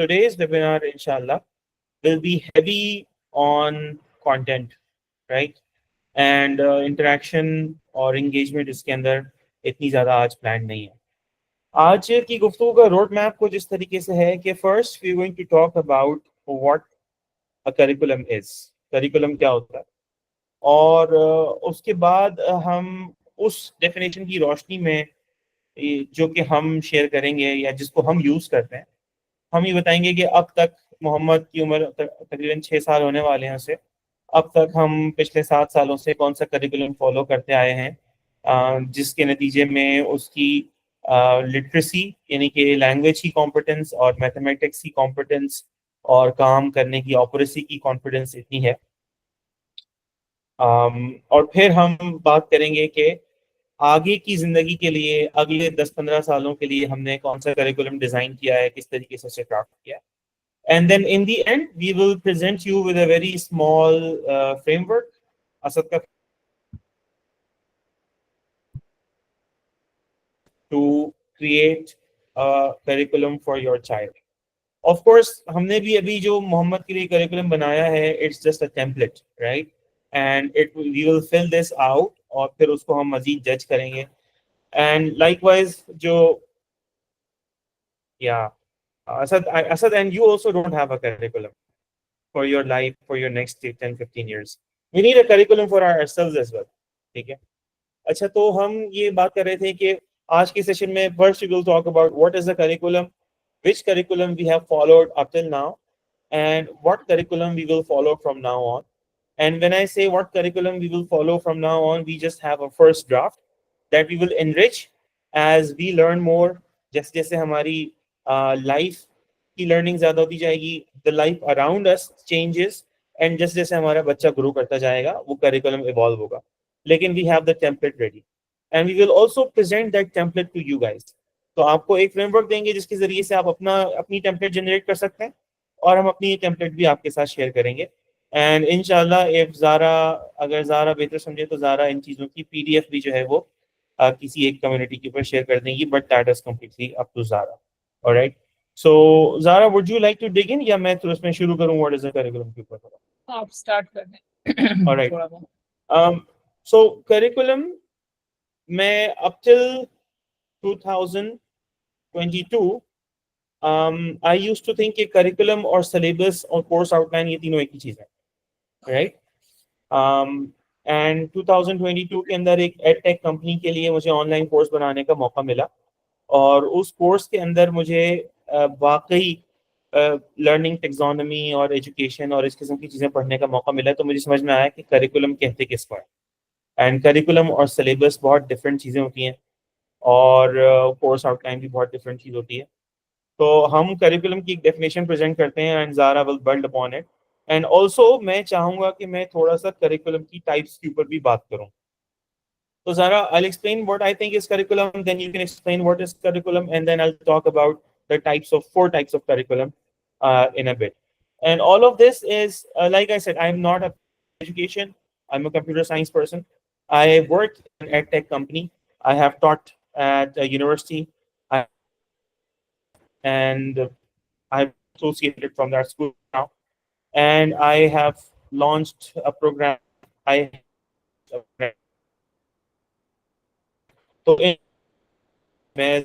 today's webinar, inshallah, will be heavy on content, right? And interaction और engagement इसके अंदर इतनी ज़्यादा आज प्लान नहीं है। आज की गुफ्तगू का रोड मैप कुछ इस तरीके से है कि first we going to talk about what a curriculum is, curriculum क्या होता है, और उसके बाद हम उस डेफिनेशन की रोशनी में जो कि हम शेयर करेंगे या जिसको हम यूज़ करते हैं, हम ये बताएंगे कि अब तक मोहम्मद की उम्र तकरीबन 6 साल होने वाले हैं उसे। अब तक हम पिछले 7 सालों से कौन सा करिकुलम फॉलो करते आए हैं, जिसके नतीजे में उसकी लिटरेसी यानी कि लैंग्वेज की कॉम्पिटेंस और मैथमेटिक्स की कॉम्पिटेंस और काम करने की ऑपरेसी की कॉन्फिडेंस इतनी है। और फिर हम बात करेंगे कि आगे की जिंदगी के लिए अगले 10-15 सालों के लिए हमने कौन सा करिकुलम डिजाइन किया है, किस तरीके से उसे क्राफ्ट किया है। And then in the end, we will present you with a very small framework. Asad ka to create a curriculum for your child. Of course, हमने भी अभी जो मोहम्मद के लिए curriculum बनाया है, it's just a template, right? And we will fill this out और फिर उसको हम मजीद जज करेंगे. And likewise, जो yeah, Asad, and you also don't have a curriculum for your life for your next 10-15 years. We need a curriculum for ourselves as well. ठीक है। अच्छा, तो हम ये बात कर रहे थे कि आज के सेशन में first we will talk about what is the curriculum, which curriculum we have followed up till now, and what curriculum we will follow from now on. And when I say what curriculum we will follow from now on, we just have a first draft that we will enrich as we learn more. जैसे जैसे हमारी life की learning ज़्यादा होती जाएगी, the life around us changes, and जैसे जैसे हमारा बच्चा ग्रो करता जाएगा वो करिकुलम इवॉल्व होगा। लेकिन we have the template ready and we will also present that template to you guys. तो आपको एक फ्रेमवर्क देंगे जिसके जरिए से आप अपनी टेम्पलेट जनरेट कर सकते हैं, और हम अपनी टेम्पलेट भी आपके साथ शेयर करेंगे। एंड इंशाल्लाह इफ ज़ारा, अगर ज़ारा बेहतर समझे तो ज़ारा इन चीज़ों की पीडीएफ भी जो है वो किसी एक कम्युनिटी के ऊपर शेयर कर देंगी, but that is completely up to Zara. Alright, so Zara, would you like to dig in, या मैं तो उसमें शुरू करूं व्हाट इज द करिकुलम के ऊपर? आप स्टार्ट कर दें। ऑलराइट, सो करिकुलम में up till 2022 I used to think कि करिकुलम और सिलेबस और कोर्स आउटलाइन ये तीनों एक ही चीज़ है, राइट? एंड 2022 के अंदर एक एडटेक कंपनी के लिए मुझे ऑनलाइन कोर्स बनाने का मौका मिला, और उस कोर्स के अंदर मुझे वाकई लर्निंग टेक्सोनॉमी और एजुकेशन और इस किस्म की चीज़ें पढ़ने का मौका मिला। तो मुझे समझ में आया कि करिकुलम कहते किसको है, एंड करिकुलम और सिलेबस बहुत डिफरेंट चीज़ें होती हैं, और कोर्स आउटलाइन भी बहुत डिफरेंट चीज़ होती है। तो हम करिकुलम की एक डेफिनेशन प्रेजेंट करते हैं and Zara will build upon it. And also मैं चाहूँगा कि मैं थोड़ा सा करिकुलम की टाइप्स के ऊपर भी बात करूँ। So Zara, I'll explain what I think is curriculum, then you can explain what is curriculum, and then I'll talk about the four types of curriculum in a bit. And all of this is, like I said, I'm not a education. I'm a computer science person. I work in an ed tech company. I have taught at a university, and I'm associated from that school now. And I have launched a program. तो मैं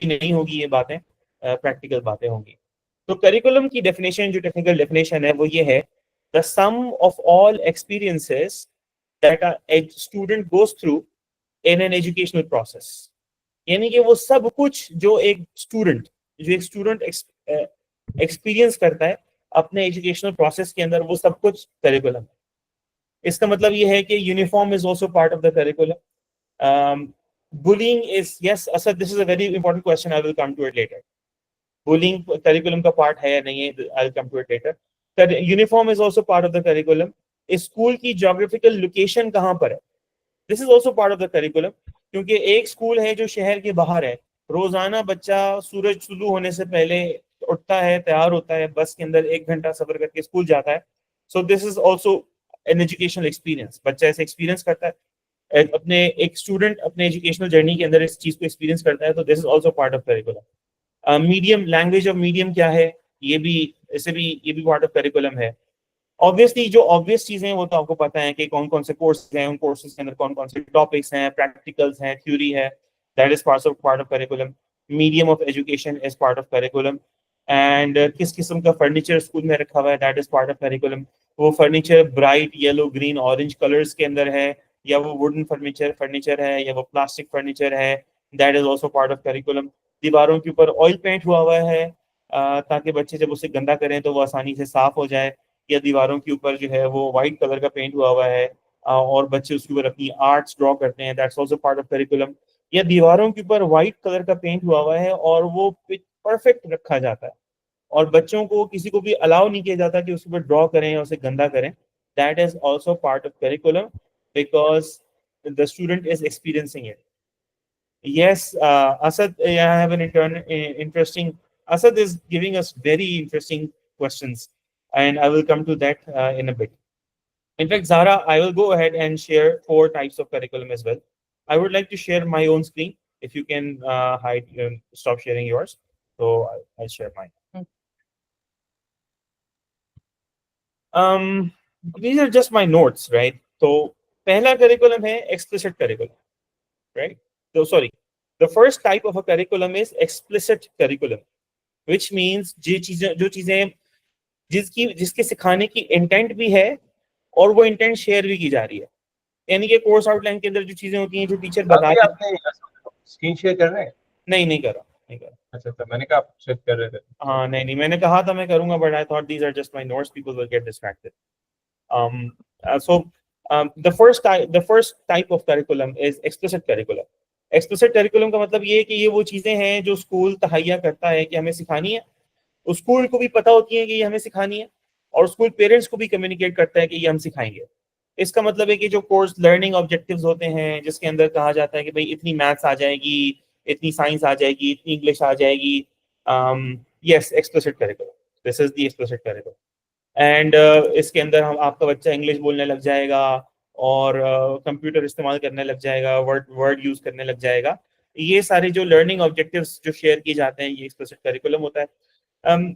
नहीं होगी ये बातें, practical बातें होंगी। तो curriculum की डेफिनेशन, जो टेक्निकल डेफिनेशन है, वो ये है, the sum of all experiences that a student goes through in an educational process. यानी कि वो सब कुछ जो एक स्टूडेंट एक्सपीरियंस करता है अपने एजुकेशनल प्रोसेस के अंदर, वो सब कुछ करिकुलम है। इसका मतलब ये है कि uniform is also part of the curriculum. Bullying is, yes, Asad, this is a very important question. I will come to it later. Bullying curriculum का part है या नहीं है, I'll come to it later. Uniform is also part of the curriculum. School की geographical location कहाँ पर है, this is also part of the curriculum. क्योंकि एक स्कूल है जो शहर के बाहर है, रोजाना बच्चा सूरज शुरू होने से पहले उठता है, तैयार होता है, बस के अंदर 1 घंटा सफर करके स्कूल जाता है। So this is also an educational experience. बच्चा ऐसे एक्सपीरियंस करता है, अपने एक स्टूडेंट अपने एजुकेशनल जर्नी के अंदर इस चीज को एक्सपीरियंस करता है। तो this is also part of curriculum. Medium, language of medium क्या है, ये भी पार्ट ऑफ करिकुलम है। ऑब्वियसली जो ऑब्वियस चीजें हैं वो तो आपको पता है कि कौन कौन से कोर्स हैं, उन कोर्सेज के अंदर कौन कौन से टॉपिक्स हैं, प्रैक्टिकल्स हैं, थ्योरी है, that is part of curriculum. Medium of education is part of curriculum. And किस किस्म का फर्नीचर स्कूल में रखा हुआ है, that is part of curriculum. वो furniture bright yellow, green, orange colours के अंदर है, या वो वुडन फर्नीचर है, या वो प्लास्टिक फर्नीचर है, that is also part of curriculum. दीवारों के ऊपर ऑयल पेंट हुआ हुआ है ताकि बच्चे जब उसे गंदा करें तो वो आसानी से साफ हो जाए, या दीवारों के ऊपर जो है वो वाइट कलर का पेंट हुआ हुआ है और बच्चे उसके ऊपर अपनी आर्ट्स ड्रॉ करते हैं, that's also part of curriculum. या दीवारों के ऊपर वाइट कलर का पेंट हुआ हुआ है और वो परफेक्ट रखा जाता है और बच्चों को किसी को भी अलाउ नहीं किया जाता कि उसके ऊपर ड्रॉ करें या उसे गंदा करें, that is also part of curriculum because the student is experiencing it. Yes, Asad, I have an interesting. Asad is giving us very interesting questions, and I will come to that in a bit. In fact, Zara, I will go ahead and share 4 types of curriculum as well. I would like to share my own screen. If you can stop sharing yours, so I'll share mine. These are just my notes, right? So, पहला curriculum है explicit curriculum, right? So sorry, the first type of a curriculum is explicit curriculum, which means जो चीजें जिसके सिखाने की intent भी है और वो इंटेंट शेयर भी की जा रही है, यानी कि कोर्स आउटलाइन के अंदर जो चीजें होती हैं जो टीचर बताते हैं। आपने स्क्रीन शेयर कर रहे हैं? नहीं कर रहा। अच्छा, तो मैंने कहा आप शेयर कर रहे थे। हाँ नहीं, मैंने कहा था मैं करूंगा, but I thought these are just my notes, people will get distracted. So the first type of curriculum is explicit curriculum. Explicit curriculum का मतलब ये है कि ये वो चीजें हैं जो स्कूल तहैया करता है कि हमें सिखानी है, उस स्कूल को भी पता होती है कि ये हमें सिखानी है, और स्कूल पेरेंट्स को भी कम्युनिकेट करता है कि ये हम सिखाएंगे। इसका मतलब है कि जो कोर्स लर्निंग ऑब्जेक्टिव्स होते हैं जिसके अंदर कहा जाता है कि भाई इतनी मैथ्स आ जाएगी, इतनी साइंस आ जाएगी, इतनी इंग्लिश आ जाएगी, yes explicit curriculum, this is the explicit curriculum. And इसके अंदर हम आपका बच्चा इंग्लिश बोलने लग जाएगा और कंप्यूटर इस्तेमाल करने लग जाएगा, वर्ड यूज करने लग जाएगा। ये सारे जो लर्निंग ऑब्जेक्टिव्स जो शेयर किए जाते हैं ये एक्सप्लिसिट करिकुलम होता है।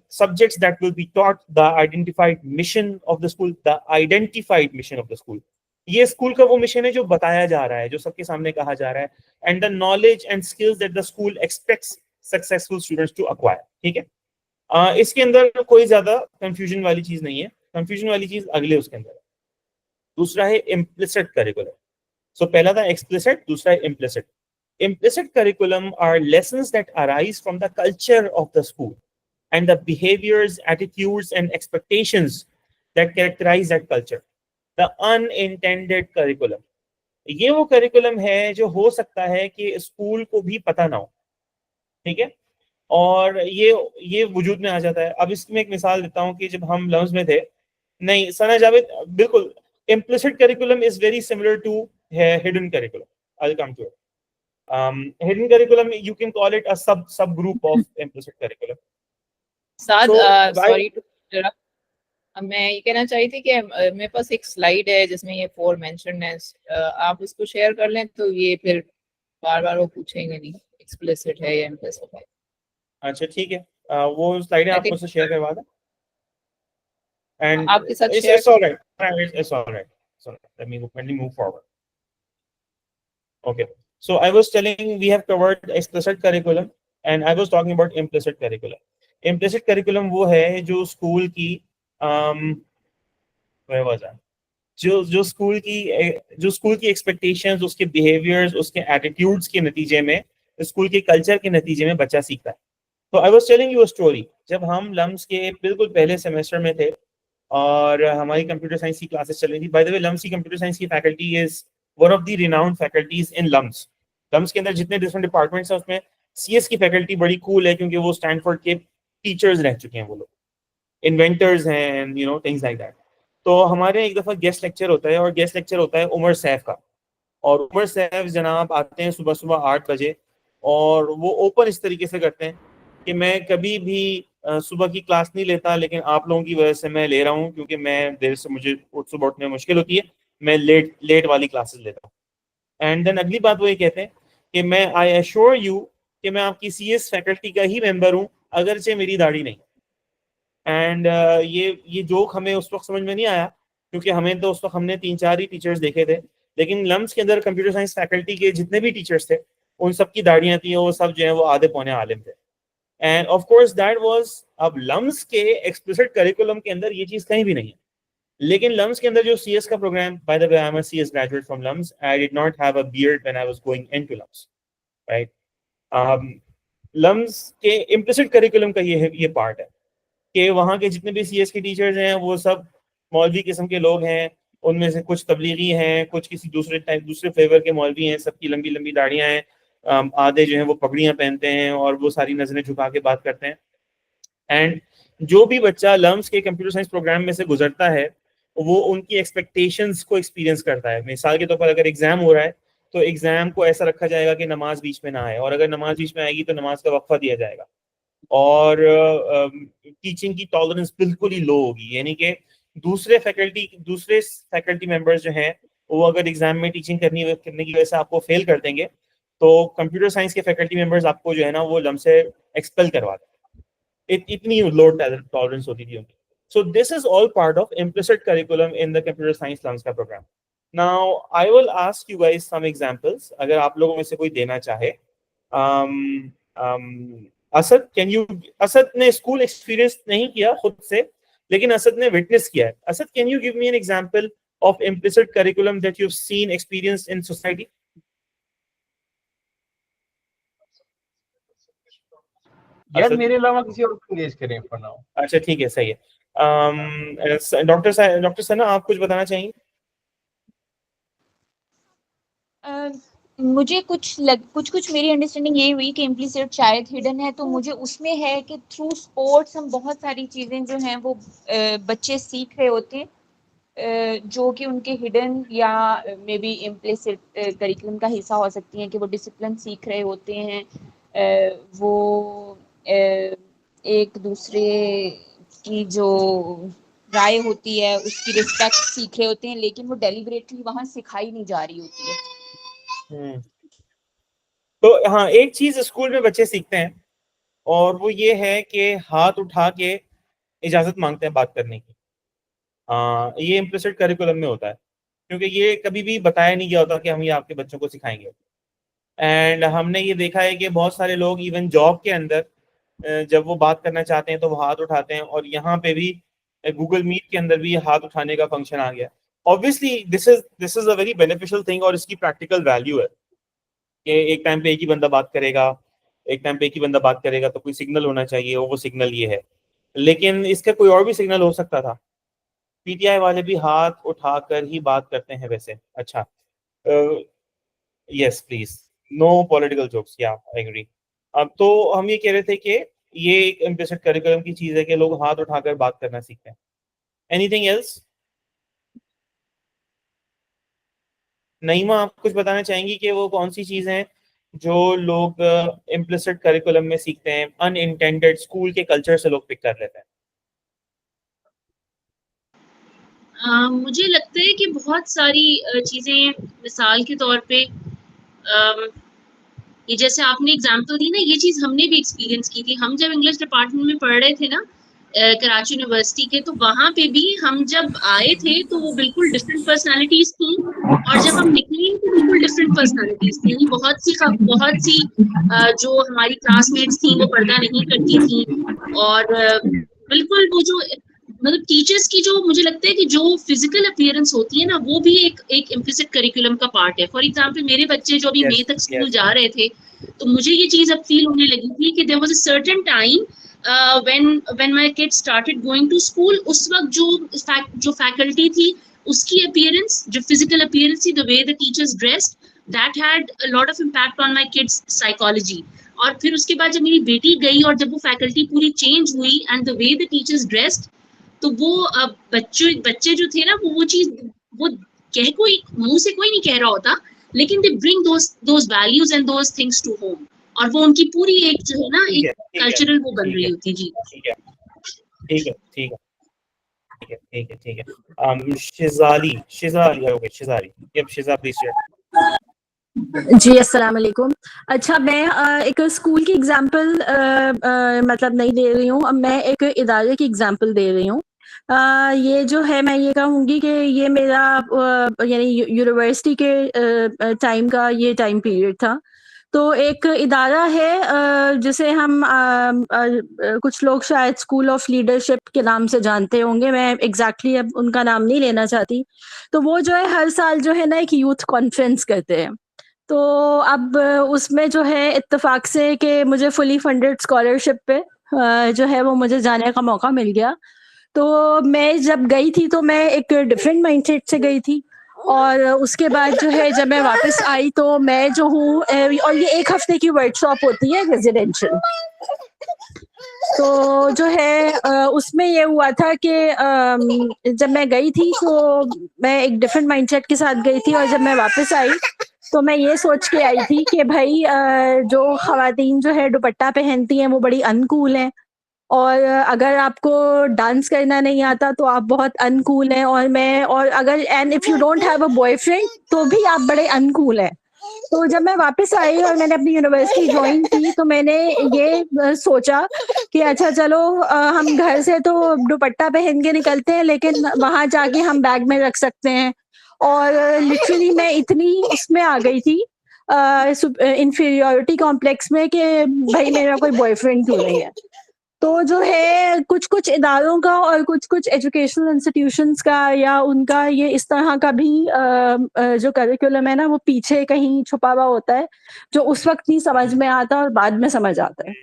Subjects that will be taught, the identified mission of the school, the identified mission of the school, ये स्कूल का वो मिशन है जो बताया जा रहा है, जो सबके सामने कहा जा रहा है, and the knowledge and skills that the school expects successful students to acquire. ठीक है, इसके अंदर कोई ज्यादा कंफ्यूजन वाली चीज नहीं है, कंफ्यूजन वाली चीज अगले उसके अंदर है। दूसरा है इम्प्लिसिट करिकुलम। सो पहला था एक्सप्लिसिट, दूसरा है implicit. Implicit curriculum are lessons that arise from the culture of the school and the behaviors, attitudes, and expectations that characterize that culture. The unintended curriculum, ये वो करिकुलम है जो हो सकता है कि स्कूल को भी पता ना हो, ठीक है, और ये वजूद में आ जाता है। अब इसमें एक मिसाल देता हूँ कि जब हम लम्स में थे, नहीं सना जावेद, बिल्कुल implicit curriculum is very similar to hidden curriculum. I'll come to it. Hidden curriculum, you can call it a subgroup of implicit curriculum. साथ So, सॉरी टू इंटरप्ट, मैं ये कहना चाहती थी कि मेरे पास एक स्लाइड है जिसमें ये 4 मेंशन है, आप उसको शेयर कर लें तो ये फिर बार बार वो पूछेंगे नहीं एक्सप्लिसिट है या इम्प्लिसिट है। अच्छा ठीक है, वो स्लाइडें आप मुझसे शेयर करवा दें, and आपके साथ it's all right, it's all right, so let me move forward. Okay, so I was telling we have covered explicit curriculum and I was talking about implicit curriculum. Implicit curriculum वो है जो school की where was I? जो school की expectations, उसके behaviours, उसके attitudes के नतीजे में, स्कूल के कल्चर के नतीजे में बच्चा सीखता है। तो I was telling you a story, जब हम लम्स के बिल्कुल पहले सेमेस्टर में थे और हमारी कंप्यूटर साइंस की क्लासेस चल रही थी। बाय द वे, लम्स की कंप्यूटर साइंस की faculty is one of the renowned faculties in LUMS. LUMS के अंदर जितने डिफरेंट डिपार्टमेंट्स हैं उसमें सीएस की फैकल्टी बड़ी कूल है क्योंकि वो स्टैनफोर्ड के टीचर्स रह चुके हैं, वो लोग इन्वेंटर्स हैं and you know things like that. तो हमारे एक दफ़ा गेस्ट लेक्चर होता है और गेस्ट लेक्चर होता है उमर सैफ का, और उमर सैफ जनाब आते हैं सुबह सुबह 8 बजे और वो ओपन इस तरीके से करते हैं कि मैं कभी भी सुबह की क्लास नहीं लेता, लेकिन आप लोगों की वजह से मैं ले रहा हूँ क्योंकि मैं देर से मुझे सुबह उठने में मुश्किल होती है, मैं लेट वाली क्लासेस लेता हूँ। एंड देन अगली बात वो ये कहते हैं कि मैं आई एश्योर यू कि मैं आपकी CS फैकल्टी का ही मेंबर हूँ अगरचे मेरी दाढ़ी नहीं। एंड ये जोक हमें उस वक्त समझ में नहीं आया, क्योंकि हमें तो उस वक्त हमने 3-4 ही टीचर्स देखे थे, लेकिन लम्स के अंदर कंप्यूटर साइंस फैकल्टी के जितने भी टीचर्स थे उन सब की दाढ़ियां थी, वो सब जो है वो आधे पौने आलिम थे। End of course that was, अब लम्स के एक्सप्लिसिट करिकुलम के अंदर ये चीज कहीं भी नहीं है, लेकिन लम्स के अंदर जो CS का program, by the way I am a CS graduate from LUMS, I did not have a beard when I was going into LUMS, right. LUMS के इम्प्लिसिट करिकुलम का ये पार्ट है कि वहाँ के जितने भी CS के टीचर्स हैं वो सब मौलवी किस्म के लोग हैं, उनमें से कुछ तबलीगी हैं, कुछ किसी दूसरे फ्लेवर के मौलवी हैं, सबकी लंबी लंबी दाढ़ियाँ हैं, आधे जो हैं वो पगड़ियाँ पहनते हैं और वो सारी नजरें झुका के बात करते हैं। एंड जो भी बच्चा लम्स के कंप्यूटर साइंस प्रोग्राम में से गुजरता है वो उनकी एक्सपेक्टेशंस को एक्सपीरियंस करता है। मिसाल के तौर पर अगर एग्जाम हो रहा है तो एग्जाम को ऐसा रखा जाएगा कि नमाज बीच में ना आए, और अगर नमाज बीच में आएगी तो नमाज का वक्फा दिया जाएगा, और टीचिंग की टॉलरेंस बिल्कुल ही लो होगी, यानी कि दूसरे फैकल्टी मेंबर्स जो हैं वो अगर एग्जाम में टीचिंग करने की वजह से आपको फेल कर देंगे तो कंप्यूटर साइंस के फैकल्टी मेंबर्स आपको जो है ना वो लम से एक्सपेल करवा देंगे। इतनी लो टॉलरेंस होती थी उनकी। So this is all part of implicit curriculum in the computer science LUMS का program. Now I will ask you guys some examples, अगर आप लोगों में से कोई देना चाहे। असद, असद ने स्कूल एक्सपीरियंस नहीं किया खुद से, लेकिन असद ने विटनेस किया है। Asad, can you give me an example of implicit curriculum that you've seen, experienced in society? यार मेरे अलावा किसी और को एंगेज करें फॉर नाउ। अच्छा ठीक है, सही है। डॉक्टर सना, आप कुछ बताना चाहेंगे? मुझे कुछ मेरी अंडरस्टैंडिंग ये हुई कि इम्प्लिसिट शायद हिडन है, तो मुझे उसमें है कि थ्रू स्पोर्ट्स हम बहुत सारी चीज़ें जो हैं वो बच्चे सीख रहे होते हैं जो कि उनके हिडन या मे बी इम्प्लिसिट करिकुलम का हिस्सा हो सकती हैं, कि वो डिसिप्लिन सीख रहे होते हैं, वो एक दूसरे की जो राय होती है उसकी रिस्पेक्ट सीख रहे होते हैं, लेकिन वो डेलिबरेटली वहाँ सिखाई नहीं जा रही होती है। तो हाँ, एक चीज स्कूल में बच्चे सीखते हैं और वो ये है कि हाथ उठा के इजाजत मांगते हैं बात करने की। ये इम्प्लिसिट करिकुलम में होता है, क्योंकि ये कभी भी बताया नहीं गया होता कि हम ये आपके बच्चों को सिखाएंगे। एंड हमने ये देखा है कि बहुत सारे लोग इवन जॉब के अंदर जब वो बात करना चाहते हैं तो वो हाथ उठाते हैं, और यहाँ पे भी गूगल मीट के अंदर भी हाथ उठाने का फंक्शन आ गया। Obviously this is a very beneficial thing, और इसकी प्रैक्टिकल वैल्यू है कि एक टाइम पे एक ही बंदा बात करेगा, तो कोई सिग्नल होना चाहिए, वो सिग्नल ये है। लेकिन इसका कोई और भी सिग्नल हो सकता था। PTI वाले भी हाथ उठाकर ही बात करते हैं वैसे। अच्छा, yes please, no political jokes, या आई एग्री। अब तो हम ये कह रहे थे कि ये एक इम्प्लिसिट करिकुलम की चीज है कि लोग हाथ उठाकर बात करना सीखते हैं। Anything else? नईमा, आप कुछ बताना चाहेंगी कि वो कौन सी चीज है जो लोग इम्प्लिसिट करिकुलम में सीखते हैं, अनइंटेंडेड स्कूल के कल्चर से लोग पिक कर लेते हैं? मुझे लगता है कि बहुत सारी चीजें, मिसाल के तौर पे ये जैसे आपने एग्जांपल दी ना, ये चीज हमने भी एक्सपीरियंस की थी। हम जब इंग्लिश डिपार्टमेंट में पढ़ रहे थे ना कराची यूनिवर्सिटी के, तो वहां पे भी हम जब आए थे तो वो बिल्कुल डिफरेंट पर्सनालिटीज थी, और जब हम निकले तो बिल्कुल डिफरेंट पर्सनालिटीज थी। बहुत सी जो हमारी क्लासमेट्स थी वो पर्दा नहीं करती थी, और बिल्कुल वो जो मतलब टीचर्स की जो, मुझे लगता है कि जो फिजिकल अपीयरेंस होती है ना, वो भी एक इम्प्लिसिट करिकुलम का पार्ट है। फॉर एग्जांपल मेरे बच्चे जो अभी मई तक स्कूल जा रहे थे, तो मुझे ये चीज अब फील होने लगी थी कि there was a certain time when my kids started going to school, उस वक्त जो फैकल्टी थी उसकी अपीयरेंस, जो फिजिकल अपीयरेंस थी, the way the teachers dressed, that had a lot of impact on my kids psychology. और फिर उसके बाद जब मेरी बेटी गई और जब वो फैकल्टी पूरी चेंज हुई and the way the teachers dressed, तो वो बच्चे जो थे ना, वो चीज वो कोई मुंह से कोई नहीं कह रहा होता, लेकिन they bring those values and those things to home, और वो उनकी पूरी एक जो है ना एक कल्चरल वो बन रही होती। जी ठीक है। Shizali, okay, Shizali, yup, Shiza please share. जी, अस्सलाम वालेकुम। अच्छा, मैं एक स्कूल की एग्ज़ाम्पल मतलब नहीं दे रही हूँ, अब मैं एक इदारे की एग्ज़ाम्पल दे रही हूँ। ये जो है, मैं ये कहूँगी कि ये मेरा यानी यूनिवर्सिटी के टाइम का ये टाइम पीरियड था। तो एक इदारा है जिसे हम कुछ लोग शायद स्कूल ऑफ लीडरशिप के नाम से जानते होंगे, मैं एग्ज़ैक्टली अब उनका नाम नहीं लेना चाहती। तो वो जो है हर साल जो है ना एक यूथ कॉन्फ्रेंस करते हैं। तो अब उसमें जो है इत्तेफ़ाक से कि मुझे फुली फंडेड स्कॉलरशिप पे जो है वो मुझे जाने का मौका मिल गया। तो मैं जब गई थी तो मैं एक डिफरेंट माइंडसेट से गई थी और उसके बाद जो है जब मैं वापस आई तो मैं जो हूँ और ये 1 हफ़्ते की वर्कशॉप होती है रेज़िडेंशियल। तो जो है उसमें ये हुआ था कि जब मैं गई थी तो मैं एक डिफरेंट माइंडसेट के साथ गई थी और जब मैं वापस आई तो मैं ये सोच के आई थी कि भाई जो ख़वातीन जो है दुपट्टा पहनती हैं वो बड़ी अनकूल हैं और अगर आपको डांस करना नहीं आता तो आप बहुत अनकूल हैं और अगर and if you don't have a boyfriend तो भी आप बड़े अनकूल हैं। तो जब मैं वापस आई और मैंने अपनी यूनिवर्सिटी जॉइन की तो मैंने ये सोचा कि अच्छा चलो हम घर से तो दुपट्टा पहन के निकलते हैं लेकिन वहाँ जाके हम बैग में रख सकते हैं और लिटरली मैं इतनी उसमें आ गई थी इंफीरियॉरिटी कॉम्प्लेक्स में कि भाई मेरा कोई बॉयफ्रेंड क्यों नहीं है। तो जो है कुछ-कुछ इदारों का और कुछ-कुछ एजुकेशनल इंस्टीट्यूशंस का या उनका ये इस तरह का भी जो करिकुलम है ना वो पीछे कहीं छुपा हुआ होता है, जो उस वक़्त नहीं समझ में आता और बाद में समझ आता है।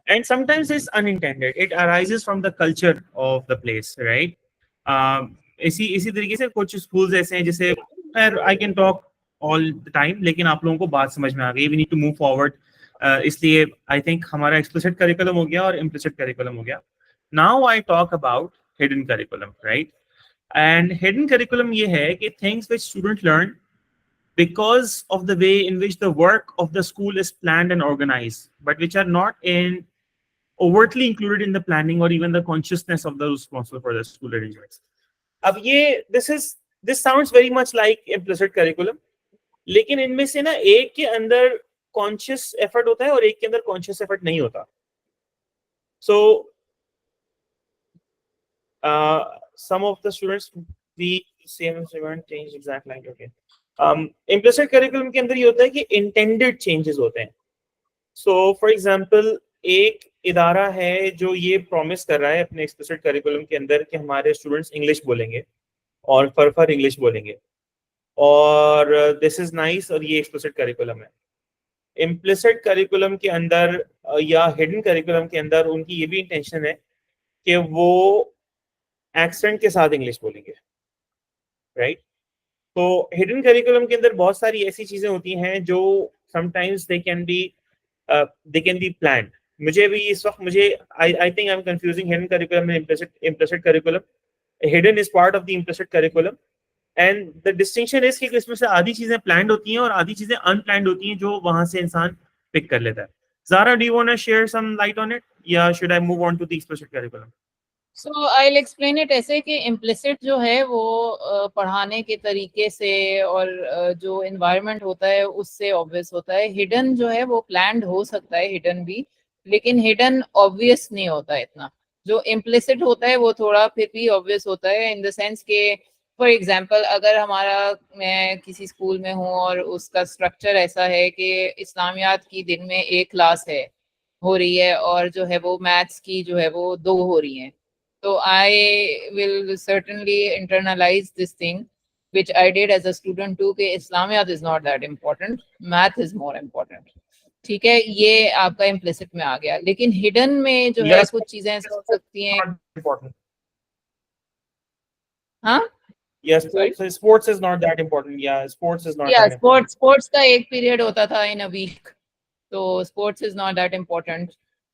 And sometimes it's unintended. It arises from the culture of the place, right? इसी तरीके से कुछ स्कूल्स ऐसे हैं जैसे खैर I can talk all the time, लेकिन आप लोगों को बात समझ में आ गई। We need to move forward. इसलिए आई थिंक हमारा एक्सप्लिसिट करिकुलम हो गया और इम्प्लिसिट करिकुलम हो गया। Now I talk about hidden curriculum, right? And hidden curriculum ये है कि things which student learn because of the way in which the work of the school is planned and organized, but which are not overtly included in the planning or even the consciousness of those responsible for the school arrangements. अब ये this sounds very much like implicit curriculum, लेकिन इनमें से ना एक के अंदर conscious effort होता है और एक के अंदर conscious effort नहीं होता. So some of the students we same change exact line, okay. Implicit curriculum के अंदर ये होता है कि intended changes होते हैं. So for example, एक इदारा है जो ये प्रॉमिस कर रहा है अपने एक्सप्लिसिट करिकुलम के अंदर कि हमारे स्टूडेंट्स इंग्लिश बोलेंगे और फर इंग्लिश बोलेंगे और दिस इज नाइस और ये एक्सप्लिसिट करिकुलम है। इम्प्लिसिट करिकुलम के अंदर या हिडन करिकुलम के अंदर उनकी ये भी इंटेंशन है कि वो एक्सेंट के साथ इंग्लिश बोलेंगे, राइट? तो हिडन करिकुलम के अंदर बहुत सारी ऐसी चीजें होती हैं जो sometimes they can be planned. मुझे भी इस वक्त आई think I am confusing hidden curriculum and implicit curriculum. Hidden is part of the implicit curriculum and the distinction is कि इसमें से आधी चीजें प्लान्ड होती हैं और आधी चीजें अनप्लान्ड होती हैं जो वहां से इंसान पिक कर लेता है। Zara, do you want to share some light on it? Yeah, should I move on to the explicit curriculum? So I'll explain it ऐसे कि implicit जो है वो पढ़ाने के तरीके से और जो environment होता है उससे obvious होता है। hidden जो है वो planned हो सकता है, hidden भी, लेकिन hidden obvious नहीं होता इतना। जो implicit होता है वो थोड़ा फिर भी obvious होता है in the sense के फॉर एग्जाम्पल अगर मैं किसी स्कूल में हूँ और उसका स्ट्रक्चर ऐसा है कि इस्लामियात की दिन में एक क्लास हो रही है और जो है वो मैथ्स की जो है वो 2 हो रही हैं, तो I will certainly internalize this thing which I did as a student too कि इस्लामियात is not that important, math is more important. ठीक है, ये आपका implicit में आ गया, लेकिन hidden में जो है कुछ चीजें हो सकती हैं। हाँ, Yes, sports is not that important. Yeah, sports is not that important. sports का एक पीरियड होता था in a week, तो sports is not that important.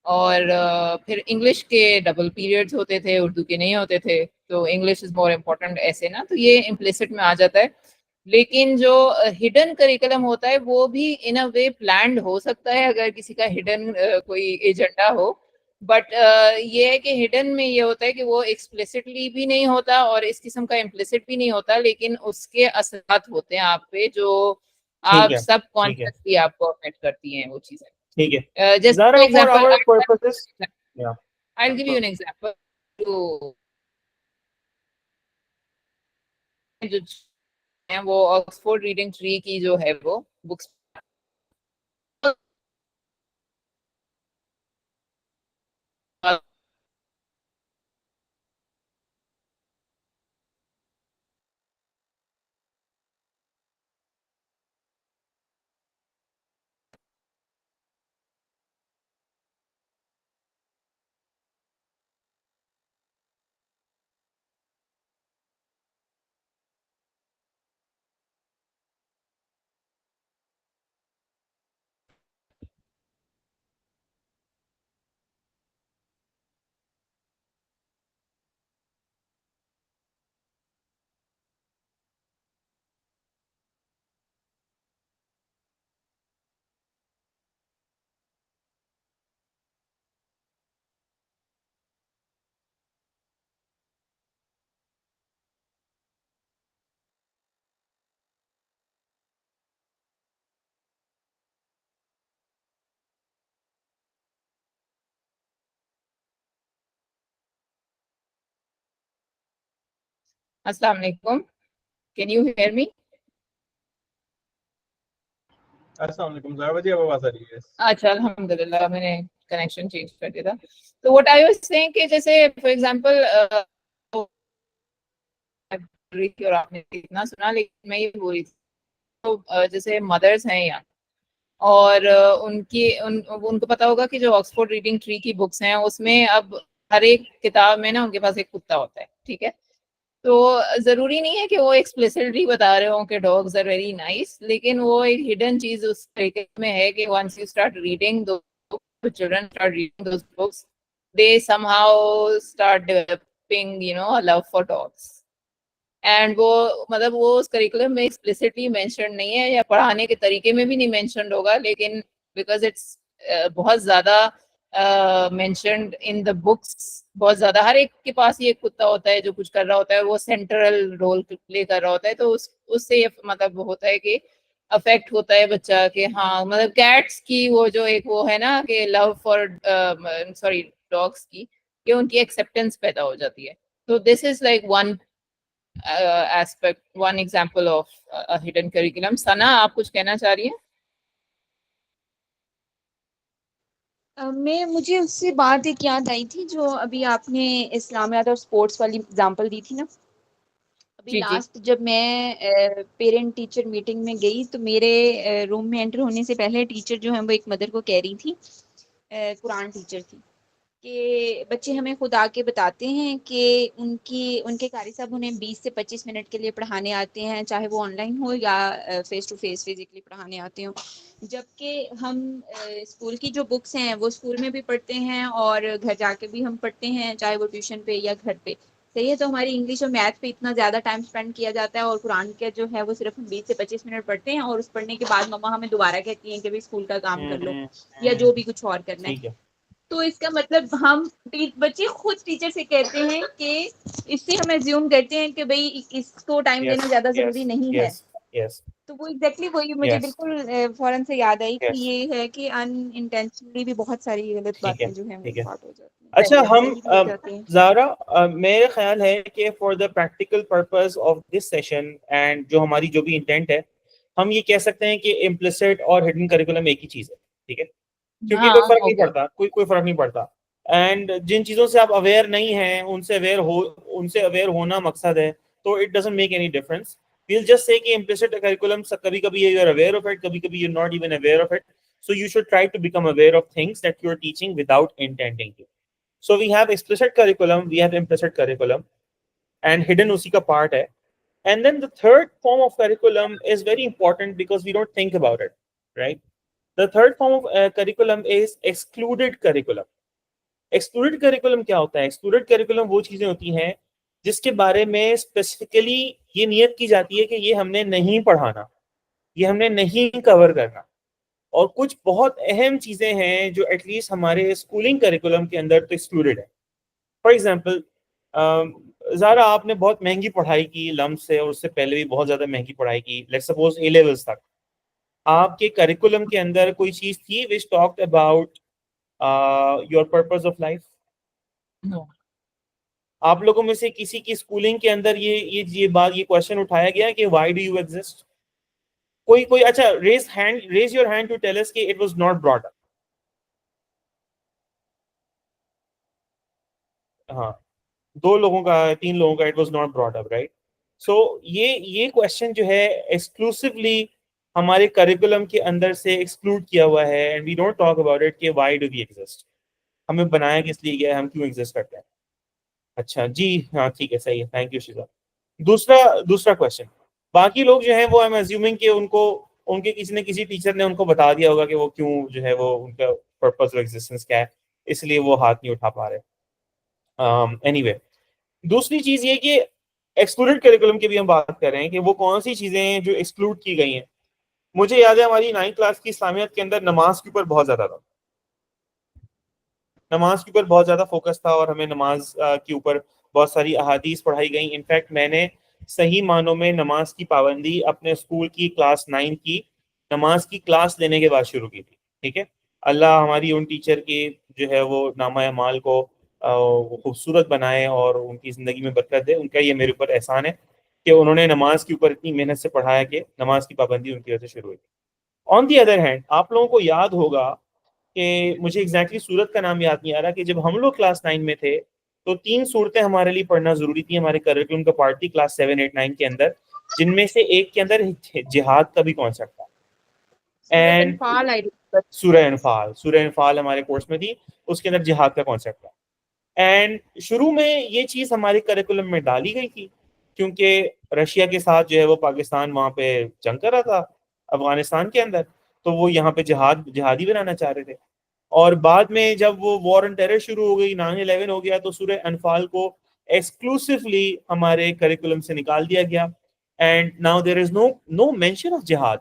और फिर इंग्लिश के डबल पीरियड्स होते थे, उर्दू के नहीं होते थे, तो इंग्लिश इज मोर इम्पोर्टेंट ऐसे ना, तो ये इम्प्लिसिट में आ जाता है। लेकिन जो हिडन करिकुलम होता है वो भी इन अ वे प्लान्ड हो सकता है अगर किसी का हिडन कोई एजेंडा हो, बट ये है कि हिडन में ये होता है कि वो एक्सप्लिसिटली भी नहीं होता और इस किस्म का इम्प्लिसिट भी नहीं होता, लेकिन उसके असरात होते हैं आप पे जो आप है, सब ठीक है, कॉन्शियसली आपको अफेक्ट करती हैं वो चीजें। ठीक है। जैसे Zara, for example our purposes, yeah, I give you an example जो है वो ऑक्सफोर्ड रीडिंग ट्री की जो है वो बुक्स अस्सलाम वालेकुम, कैन यू हियर मी? अस्सलाम वालेकुम ज़ारा जी, अब आवाज आ रही है? अच्छा, अल्हम्दुलिल्लाह, मैंने कनेक्शन चेंज कर दिया था। तो व्हाट आई वाज सेइंग कि जैसे फॉर एग्जांपल और आपने इतना सुना, लेकिन मैं ये बोल रही थी तो जैसे मदर्स हैं यहाँ और उनको पता होगा कि जो ऑक्सफोर्ड रीडिंग ट्री की बुक्स हैं उसमें अब हर एक किताब में ना उनके पास एक कुत्ता होता है, ठीक है। तो जरूरी नहीं है कि वो एक्सप्लिसिटली बता रहे हो कि डॉग्स आर वेरी नाइस, लेकिन वो एक हिडन चीज उस तरीके में है कि वंस यू स्टार्ट रीडिंग दो children start reading those books, they somehow start developing a love for dogs. And वो मतलब वो उस करिकुलम में एक्सप्लिसिटली मेंशन नहीं है या पढ़ाने के तरीके में भी नहीं मेंशनड होगा, लेकिन बिकॉज इट्स बहुत ज्यादा मेंशनड इन द बुक्स, बहुत ज्यादा हर एक के पास ये कुत्ता होता है जो कुछ कर रहा होता है, वो सेंट्रल रोल प्ले कर रहा होता है। तो उससे ये मतलब होता है कि अफेक्ट होता है बच्चा के, हाँ मतलब कैट्स की वो जो एक वो है ना कि लव फॉर सॉरी डॉग्स की, कि उनकी एक्सेप्टेंस पैदा हो जाती है। तो this is like one aspect, one example of hidden curriculum. Sana, आप कुछ कहना चाह रही हैं? मुझे उससे बात एक याद आई थी जो अभी आपने इस्लामियात और स्पोर्ट्स वाली एग्जांपल दी थी ना। अभी जी जी लास्ट जब मैं पेरेंट टीचर मीटिंग में गई तो मेरे रूम में एंटर होने से पहले टीचर जो है वो एक मदर को कह रही थी, कुरान टीचर थी, कि बच्चे हमें खुद आके बताते हैं कि उनके कारी साहब उन्हें 20 से 25 मिनट के लिए पढ़ाने आते हैं, चाहे वो ऑनलाइन हो या फेस टू फेस फिजिकली पढ़ाने आते हो। जबकि हम स्कूल की जो बुक्स हैं वो स्कूल में भी पढ़ते हैं और घर जाके भी हम पढ़ते हैं, चाहे वो ट्यूशन पे या घर पे। सही है, तो हमारी इंग्लिश और मैथ पे इतना ज्यादा टाइम स्पेंड किया जाता है और कुरान का जो है वो सिर्फ हम 20 से 25 मिनट पढ़ते हैं और उस पढ़ने के बाद मम्मा हमें दोबारा कहती हैं कि भाई स्कूल का काम कर लो या जो भी कुछ और करना है। ठीक है, तो इसका मतलब हम बच्चे खुद टीचर से कहते हैं कि इससे हम एज्यूम करते हैं कि भाई इसको टाइम देना yes, ज्यादा yes, जरूरी नहीं है। yes, yes, तो वो एग्जैक्टली वही मुझे yes, बिल्कुल फौरन से याद आई कि yes, ये है कि अनइंटेंशनली भी बहुत सारी गलत ठीक है, बातें जो है वो ठीक है। स्टार्ट हो जाती हैं, अच्छा, वैसे हम सही भी हो जाते हैं। ज़ारा, मेरा ख्याल है कि for the practical purpose of this session and जो हमारी जो भी इंटेंट है, हम ये कह सकते हैं कि इम्प्लिसिट और हिडन करिकुलम एक ही चीज़ है, ठीक है, क्योंकि कोई हाँ, फर्क नहीं ओके। पड़ता, कोई फर्क नहीं पड़ता। एंड जिन चीज़ों से आप अवेयर नहीं हैं उनसे अवेयर होना मकसद है, तो it doesn't make any difference. we'll just say कि implicit curriculum कभी कभी you're aware of it, कभी कभी you're not even aware of it, so you should try to become aware of things that you're teaching without intending to. So we have explicit curriculum, we have implicit curriculum, and hidden उसी का part है. And then the third form of curriculum is very important because we don't think about it, right? The third form of curriculum is excluded curriculum. Excluded curriculum क्या होता है? Excluded curriculum वो चीजें होती हैं जिसके बारे में स्पेसिफिकली ये नियत की जाती है कि ये हमने नहीं पढ़ाना, ये हमने नहीं कवर करना, और कुछ बहुत अहम चीजें हैं जो एटलीस्ट हमारे स्कूलिंग करिकुलम के अंदर तो एक्सक्लूडेड है। फॉर एग्जांपल, ज़ारा, आपने बहुत महंगी पढ़ाई की लम्ब से, और उससे पहले भी बहुत ज़्यादा महंगी पढ़ाई की, लेट्स सपोज ए लेवल्स तक, आपके करिकुलम के अंदर कोई चीज थी which talked about your purpose of life? No. आप लोगों में से किसी की स्कूलिंग के अंदर ये क्वेश्चन उठाया गया कि व्हाई डू यू एग्जिस्ट? कोई अच्छा, raise your hand to tell us कि it was not brought up. हाँ, 2 लोगों का, 3 लोगों का it was not brought up, right? So ये क्वेश्चन जो है एक्सक्लूसिवली हमारे करिकुलम के अंदर से एक्सक्लूड किया हुआ है, and we don't talk about it कि व्हाई डू वी एग्जिस्ट, हमें बनाया किस लिए गया है, हम क्यों एग्जिस्ट करते हैं। अच्छा जी, हाँ ठीक है, सही है, थैंक यू शिजा। दूसरा क्वेश्चन, बाकी लोग जो है वो आई एम अज्यूमिंग कि उनको उनके किसी न किसी टीचर ने उनको बता दिया होगा कि वो क्यों जो है वो उनका पर्पस ऑफ एग्जिस्टेंस क्या है, इसलिए वो हाथ नहीं उठा पा रहे। एनीवे, दूसरी चीज ये कि एक्सक्लूडेड करिकुलम की भी हम बात कर रहे हैं कि वो कौन सी चीजें हैं जो एक्सक्लूड की गई हैं। मुझे याद है हमारी 9th क्लास की इस्लामियत के अंदर नमाज के ऊपर बहुत ज्यादा था, नमाज के ऊपर बहुत ज्यादा फोकस था, और हमें नमाज के ऊपर बहुत सारी अहादीस पढ़ाई गई। इनफैक्ट मैंने सही मानों में नमाज की पाबंदी अपने स्कूल की क्लास 9 की नमाज की क्लास लेने के बाद शुरू की थी। ठीक है, अल्लाह हमारी उन टीचर की जो है वो नामा अमाल को खूबसूरत बनाए और उनकी ज़िंदगी में बरकत दे। उनका ये मेरे ऊपर एहसान है कि उन्होंने नमाज के ऊपर इतनी मेहनत से पढ़ाया कि नमाज की पाबंदी उनकी वजह से शुरू हुई। ऑन दी अदर हैंड, आप लोगों को याद होगा कि मुझे एग्जैक्टली सूरत का नाम याद नहीं आ रहा कि जब हम लोग क्लास 9 में थे तो 3 सूरतें हमारे लिए पढ़ना जरूरी थी, हमारे करिकुलम का पार्ट थी क्लास 7, 8, 9 के अंदर, जिनमें से एक के अंदर जिहाद का भी कॉन्सेप्ट था। एंड सूरह अनफाल हमारे कोर्स में थी, उसके अंदर जिहाद का कॉन्सेप्ट था। एंड शुरू में ये चीज हमारे करिकुलम में डाली गई थी क्योंकि रशिया के साथ जो है वो पाकिस्तान वहां पे जंग कर रहा था अफगानिस्तान के अंदर, तो वो यहाँ पे जिहादी बनाना चाह रहे थे। और बाद में जब वो वॉर एंड टेरर शुरू हो गई, 9/11 हो गया, तो सूरह अनफाल को एक्सक्लूसिवली हमारे करिकुलम से निकाल दिया गया, and now there is no mention of जिहाद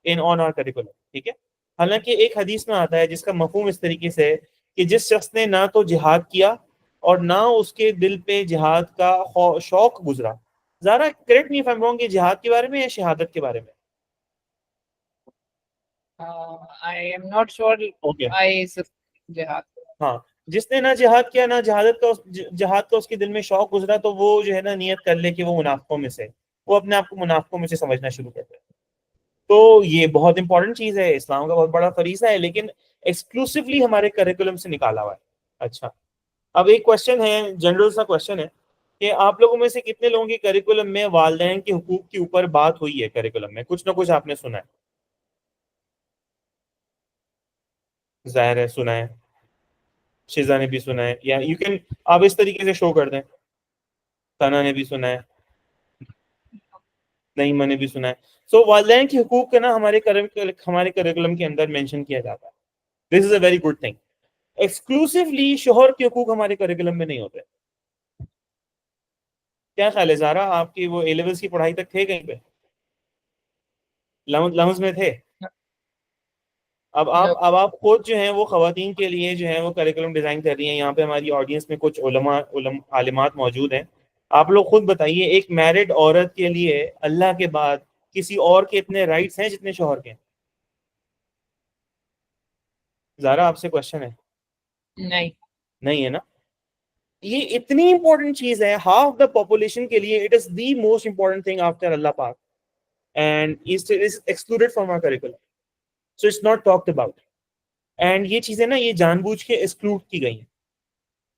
इन ऑन आवर करिकुलम। ठीक है, हालांकि एक हदीस में आता है जिसका मफहूम इस तरीके से है कि जिस शख्स ने ना तो जिहाद किया और ना उसके दिल पे जिहाद का शौक गुजरा। ज़रा correct me if I am wrong, ये जिहाद के बारे में या शहादत के बारे में? I am not sure. Okay, I जिहाद। हाँ, जिसने ना जिहाद किया ना जिहाद का उसके दिल में शौक गुजरा, तो वो जो है ना नियत कर ले कि वो मुनाफिकों में से, वो अपने आप को मुनाफिकों में से समझना शुरू कर दे। तो ये बहुत इंपॉर्टेंट चीज है, इस्लाम का बहुत बड़ा फरीजा है, लेकिन एक्सक्लूसिवली हमारे करिकुलम से निकाला हुआ है। अच्छा, अब एक क्वेश्चन है, जनरल सा क्वेश्चन है कि आप लोगों में से कितने लोगों के करिकुलम में वालिदैन के हुकूक के ऊपर बात हुई है? करिकुलम में कुछ ना कुछ आपने सुना है, जाहिर है सुना है, शिजा ने भी सुना है, या यू कैन आप इस तरीके से शो कर दें, सना ने भी सुना है, नईमा ने भी सुना है। सो वालिदैन के हुकूक का ना हमारे करिकुलम के अंदर मेंशन किया जाता है। This is a very good thing. Exclusively शोहर के हुकूक हमारे करिकुलम में नहीं होते। क्या ख्याल है ज़ारा, आपकी वो ए लेवल्स की पढ़ाई तक थे कहीं पे, लम्स में थे? अब आप खुद जो है वो खवातीन के लिए जो है वो करिकुलम डिजाइन कर रही हैं। यहाँ पे हमारी ऑडियंस में कुछ आलिमात मौजूद हैं। आप लोग खुद बताइए, एक मैरिड औरत के लिए अल्लाह के बाद किसी और के इतने राइट्स हैं जितने शोहर के हैं? ज़ारा आपसे क्वेश्चन है। नहीं है ना? ये इतनी इंपॉर्टेंट चीज है, हाफ द पॉपुलेशन के लिए it is the most important thing after अल्लाह पाक, and is excluded from our curriculum, so it's not talked about. And ये चीजें ना ये जानबूझ के एक्सक्लूड की गई हैं।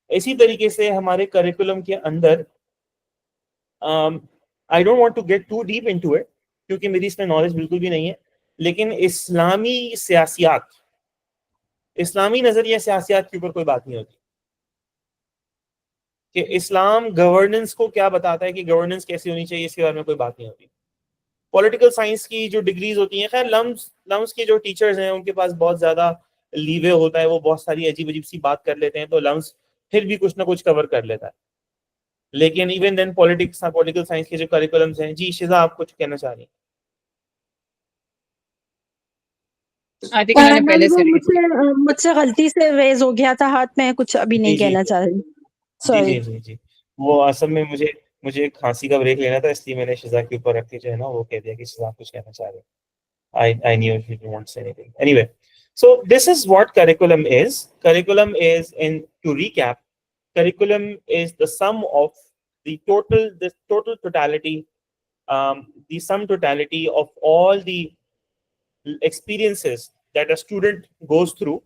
इसी तरीके से हमारे करिकुलम के अंदर I don't want to get too deep into it क्योंकि मेरी इसमें नॉलेज बिल्कुल भी नहीं है, लेकिन इस्लामी नजरिया सियासियात के ऊपर कोई बात नहीं होती कि इस्लाम गवर्नेंस को क्या बताता है, कि गवर्नेंस कैसी होनी चाहिए, इसके बारे में कोई बात नहीं होती। पॉलिटिकल साइंस की जो डिग्रीज होती हैं, खैर लम्स के जो टीचर्स हैं उनके पास बहुत ज्यादा लीवे होता है, वो बहुत सारी अजीब अजीब सी बात कर लेते हैं, तो लम्स फिर भी कुछ ना कुछ कवर कर लेता है। लेकिन इवन देन पॉलिटिकल साइंस के जो करिकुलम्स हैं, जी शिजा आप कुछ कहना चाह रही हैं? पहले से मुझसे गलती से रेज हो गया था हाथ में, कुछ अभी नहीं कहना चाह रही। जी सॉरी। जी जी जी, वो असल में मुझे खांसी का ब्रेक लेना था, इसलिए मैंने शिजा के ऊपर रख के जो है ना वो कह दिया कि शिजा कुछ कहना चाह रहे हैं। I knew she didn't want to say anything. Anyway, so this is what curriculum is. Curriculum is, to recap, curriculum is the sum of the total totality, the sum totality of all the experiences that a student goes through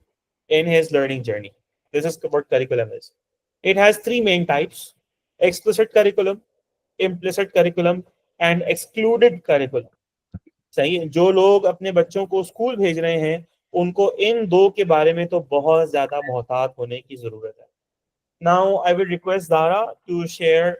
in his learning journey. This is what curriculum is. It has three main types: explicit curriculum, implicit curriculum, and excluded curriculum. सही है, जो लोग अपने बच्चों को school भेज रहे हैं उनको इन दो के बारे में तो बहुत ज्यादा मोहतात होने की जरूरत है. Now I will request Zara to share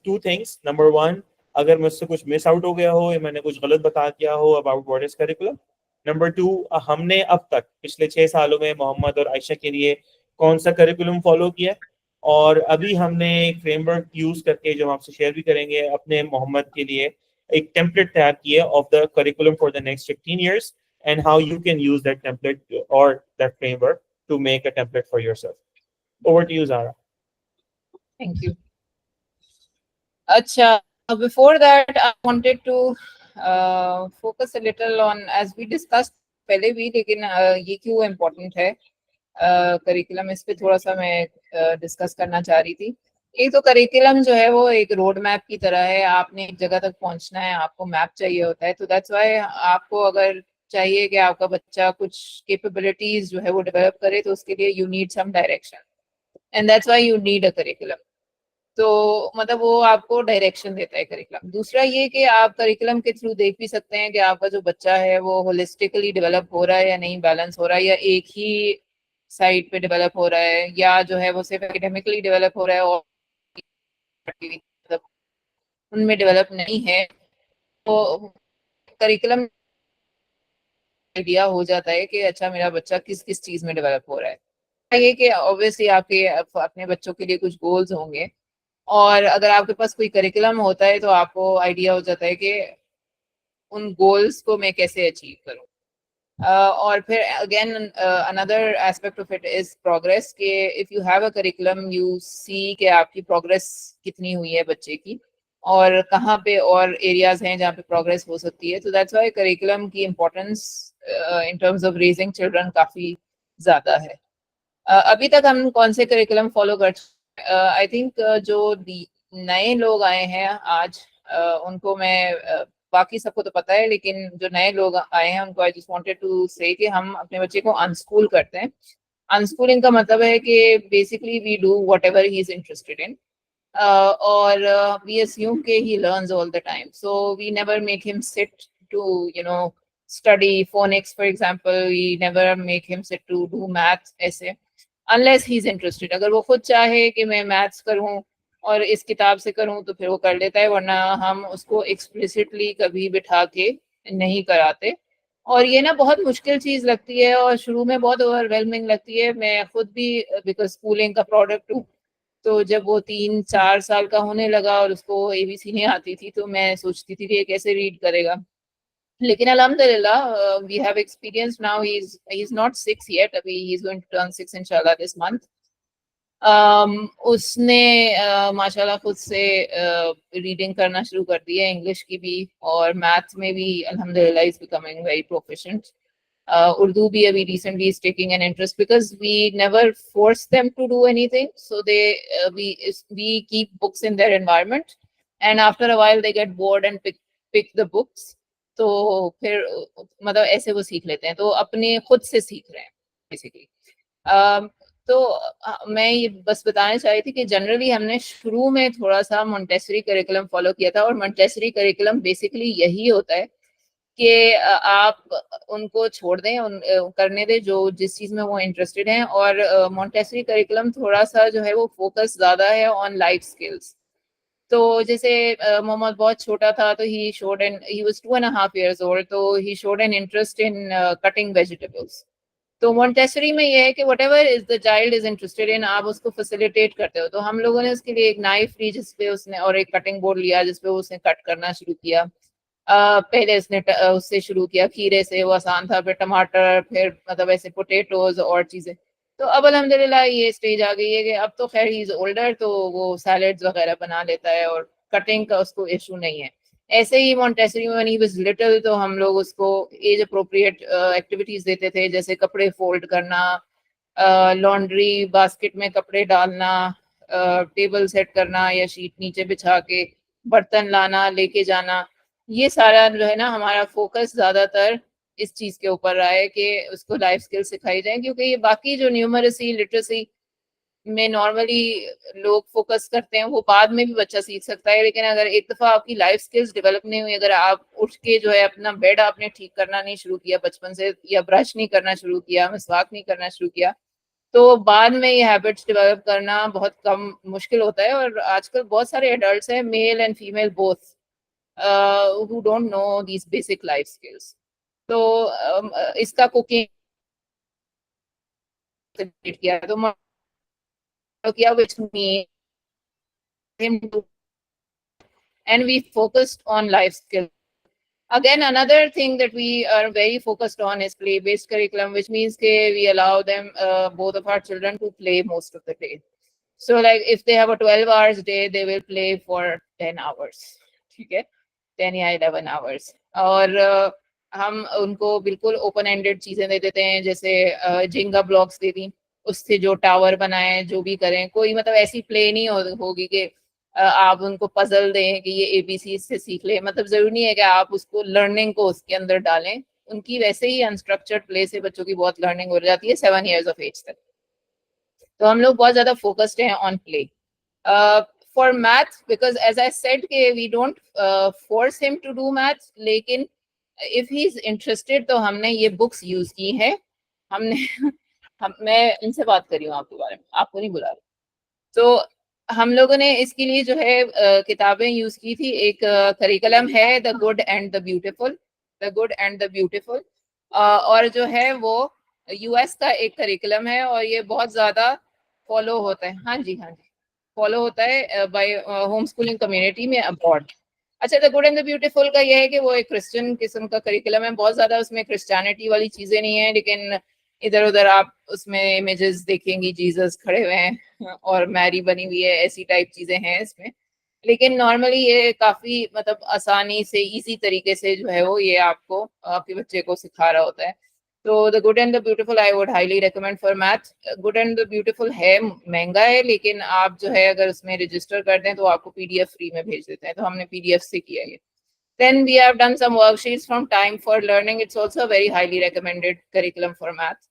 two things. Number one, अगर मुझसे कुछ मिस आउट हो गया हो या मैंने कुछ गलत बता दिया हो about what is curriculum. Number two, हमने अब तक पिछले 6 सालों में मोहम्मद और आयशा के लिए कौन सा करिकुलम फॉलो किया, और अभी हमने एक फ्रेमवर्क यूज करके जो हम आपसे शेयर भी करेंगे अपने मोहम्मद के लिए एक टेम्पलेट तैयार किया of the curriculum for the next 15 years and how you can use that template or that framework to make a template for yourself. Over to you, Zara. Thank you. Acha, before that, I wanted to focus a little on, as we discussed पहले भी, लेकिन ये क्यों important है curriculum, इस पे थोड़ा सा मैं डिस्कस करना चाह रही थी. एक तो करिकुलम जो है वो एक रोड मैप की तरह है. आपने एक जगह तक पहुंचना है, आपको मैप चाहिए होता है. तो दैट्स व्हाई आपको अगर चाहिए कि आपका बच्चा कुछ कैपेबिलिटीज जो है वो डेवलप करे, तो उसके लिए you need some direction, and that's why you need a curriculum. तो मतलब वो आपको डायरेक्शन देता है करिकुलम. दूसरा ये कि आप करिकुलम के थ्रू देख भी सकते हैं कि आपका जो बच्चा है वो होलिस्टिकली डेवलप हो रहा है या नहीं, बैलेंस हो रहा है, या एक ही साइड पे डेवलप हो रहा है, या जो है वो सिर्फ एकेडमिकली डेवलप हो रहा है और मतलब उनमें डेवलप नहीं है. तो करिकुलम आइडिया हो जाता है कि अच्छा मेरा बच्चा किस किस चीज में डेवलप हो रहा है. ये कि ऑब्वियसली आपके अपने बच्चों के लिए कुछ गोल्स होंगे, और अगर आपके पास कोई करिकुलम होता है तो आपको आइडिया हो जाता है कि उन गोल्स को मैं कैसे अचीव करूं. और फिर again another aspect of it is progress, कि if you have a curriculum you see कि आपकी प्रोग्रेस कितनी हुई है बच्चे की, और कहाँ पे और एरियाज हैं जहाँ पे प्रोग्रेस हो सकती है. तो दैट्स व्हाई करिकुलम की importance in terms of raising children काफ़ी ज़्यादा है. अभी तक हम कौन से करिकुलम फॉलो कर, आई थिंक जो नए लोग आए हैं आज उनको मैं बाकी सबको तो पता है, लेकिन जो नए लोग आए हैं उनको आई जस्ट वांटेड टू से कि हम अपने बच्चे को अनस्कूल करते हैं. अनस्कूलिंग का मतलब है कि basically we do whatever he is interested in, और we assume कि he learns all the time, so we never make him sit to study phonics, for example. We never make him sit to do maths ऐसे, unless he is interested. अगर वो खुद चाहे कि मैं maths करूँ और इस किताब से करूँ तो फिर वो कर लेता है, वरना हम उसको एक्सप्लिसिटली कभी बिठा के नहीं कराते. और ये ना बहुत मुश्किल चीज़ लगती है और शुरू में बहुत ओवरवेलमिंग लगती है. मैं खुद भी बिकॉज स्कूलिंग का प्रोडक्ट हूँ, तो जब वो 3-4 साल का होने लगा और उसको ABC नहीं आती थी तो मैं सोचती थी कि ये कैसे रीड करेगा. लेकिन अल्हम्दुलिल्लाह we have experience now. He is not 6 yet, अभी he is going to turn 6 इंशाल्लाह दिस मंथ. उसने माशाल्लाह खुद से रीडिंग करना शुरू कर दी है, इंग्लिश की भी और मैथ्स में भी अल्हम्दुलिल्लाह is becoming very proficient. Urdu bhi abhi recently is taking an interest because we never force them to do anything, so we keep books in their environment, and after a while they get bored and pick the books. तो फिर मतलब ऐसे वो सीख लेते हैं, तो अपने खुद से सीख रहे हैं बेसिकली. तो मैं ये बस बताना चाह रही थी कि जनरली हमने शुरू में थोड़ा सा मोंटेसरी करिकुलम फॉलो किया था, और मोंटेसरी करिकुलम बेसिकली यही होता है कि आप उनको छोड़ दें, करने दें जो जिस चीज़ में वो इंटरेस्टेड हैं. और मोंटेसरी करिकुलम थोड़ा सा जो है वो फोकस ज़्यादा है ऑन लाइफ स्किल्स. तो जैसे मोहम्मद बहुत छोटा था तो ही वाज 2.5 years old, तो he showed an interest in cutting vegetables. तो मोंटेसरी में ये है कि whatever is the child is interested इन, आप उसको फैसिलिटेट करते हो. तो हम लोगों ने उसके लिए एक नाइफ ली जिसपे उसने, और एक कटिंग बोर्ड लिया जिसपे उसने कट करना शुरू किया. पहले उसने उससे शुरू किया खीरे से, वो आसान था, फिर टमाटर, फिर मतलब ऐसे पोटैटोज और चीज़ें. तो अब अल्हम्दुलिल्लाह ये स्टेज आ गई है कि अब तो खैर ही इज ओल्डर, तो वो सैलेड्स वगैरह बना लेता है और कटिंग का उसको इशू नहीं है. ऐसे ही Montessori when he was little तो हम लोग उसको एज अप्रोप्रिएट एक्टिविटीज देते थे, जैसे कपड़े फोल्ड करना, लॉन्ड्री बास्केट में कपड़े डालना, टेबल सेट करना या शीट नीचे बिछा के बर्तन लाना लेके जाना। ये सारा जो है ना हमारा फोकस ज्यादातर इस चीज के ऊपर रहा है कि उसको लाइफ स्किल सिखाई जाए, क्योंकि ये बाकी जो न्यूमरेसी लिटरेसी में नॉर्मली लोग फोकस करते हैं वो बाद में भी बच्चा सीख सकता है, लेकिन अगर एक दफा आपकी लाइफ स्किल्स डेवलप नहीं हुई, अगर आप उठ के जो है अपना बेड आपने ठीक करना नहीं शुरू किया बचपन से, या ब्रश नहीं करना शुरू किया, मसवाक नहीं करना शुरू किया, तो बाद में ये हैबिट्स डेवलप करना बहुत कम मुश्किल होता है। और आजकल बहुत सारे एडल्ट्स हैं, male and female both, who don't know these basic life skills. तो इसका कुकिंग किया तो किया which means him to, and we focused on life skills. Again, another thing that we are very focused on is play-based curriculum, which means that we allow them, both of our children, to play most of the day. So like if they have a 12 hours day, they will play for 10 hours. ठीक है, 10 या 11 hours. और हम उनको बिल्कुल open ended चीजें दे देते हैं, जैसे जिंगा ब्लॉक्स दे दी, उससे जो टावर बनाए, जो भी करें, कोई मतलब ऐसी प्ले नहीं होगी कि आप उनको पजल दें कि ये ABC से सीख ले, मतलब जरूरी नहीं है कि आप उसको लर्निंग को उसके अंदर डालें। उनकी वैसे ही अनस्ट्रक्चर्ड प्ले से बच्चों की बहुत लर्निंग हो जाती है 7 years of age तक। तो हम लोग बहुत ज्यादा फोकस्ड हैं on play. For math, because as I said कि we don't force him to do math, लेकिन इफ ही इज इंटरेस्टेड तो हमने ये बुक्स यूज की हैं। हमने मैं इनसे बात कर रही हूँ आपके बारे में, आपको नहीं बुला रही। तो हम लोगों ने इसके लिए जो है किताबें यूज की थी। एक करिकुलम है the good and the beautiful, the good and the beautiful, और जो है वो US का एक करिकुलम है और ये बहुत ज्यादा फॉलो होता है। हाँ जी, फॉलो होता है बाय होम स्कूलिंग कम्युनिटी में अब्रॉड। अच्छा, the good and the beautiful का ये है कि वो एक क्रिश्चियन किस्म का करिकुलम है, बहुत ज्यादा उसमें क्रिश्चियनिटी वाली चीजें नहीं है, लेकिन इधर उधर आप उसमें इमेजेस देखेंगी, जीसस खड़े हुए हैं और मैरी बनी हुई है, ऐसी टाइप चीजें हैं इसमें। लेकिन नॉर्मली ये काफी मतलब आसानी से इजी तरीके से जो है वो ये आपको आपके बच्चे को सिखा रहा होता है। तो the good and the beautiful I would highly recommend for math. Good and the beautiful है, महंगा है, लेकिन आप जो है अगर उसमें रजिस्टर कर दें तो आपको PDF फ्री में भेज देते हैं, तो हमने PDF से किया है। Then we have done some worksheets from Time for Learning. It's also a very highly recommended curriculum for math.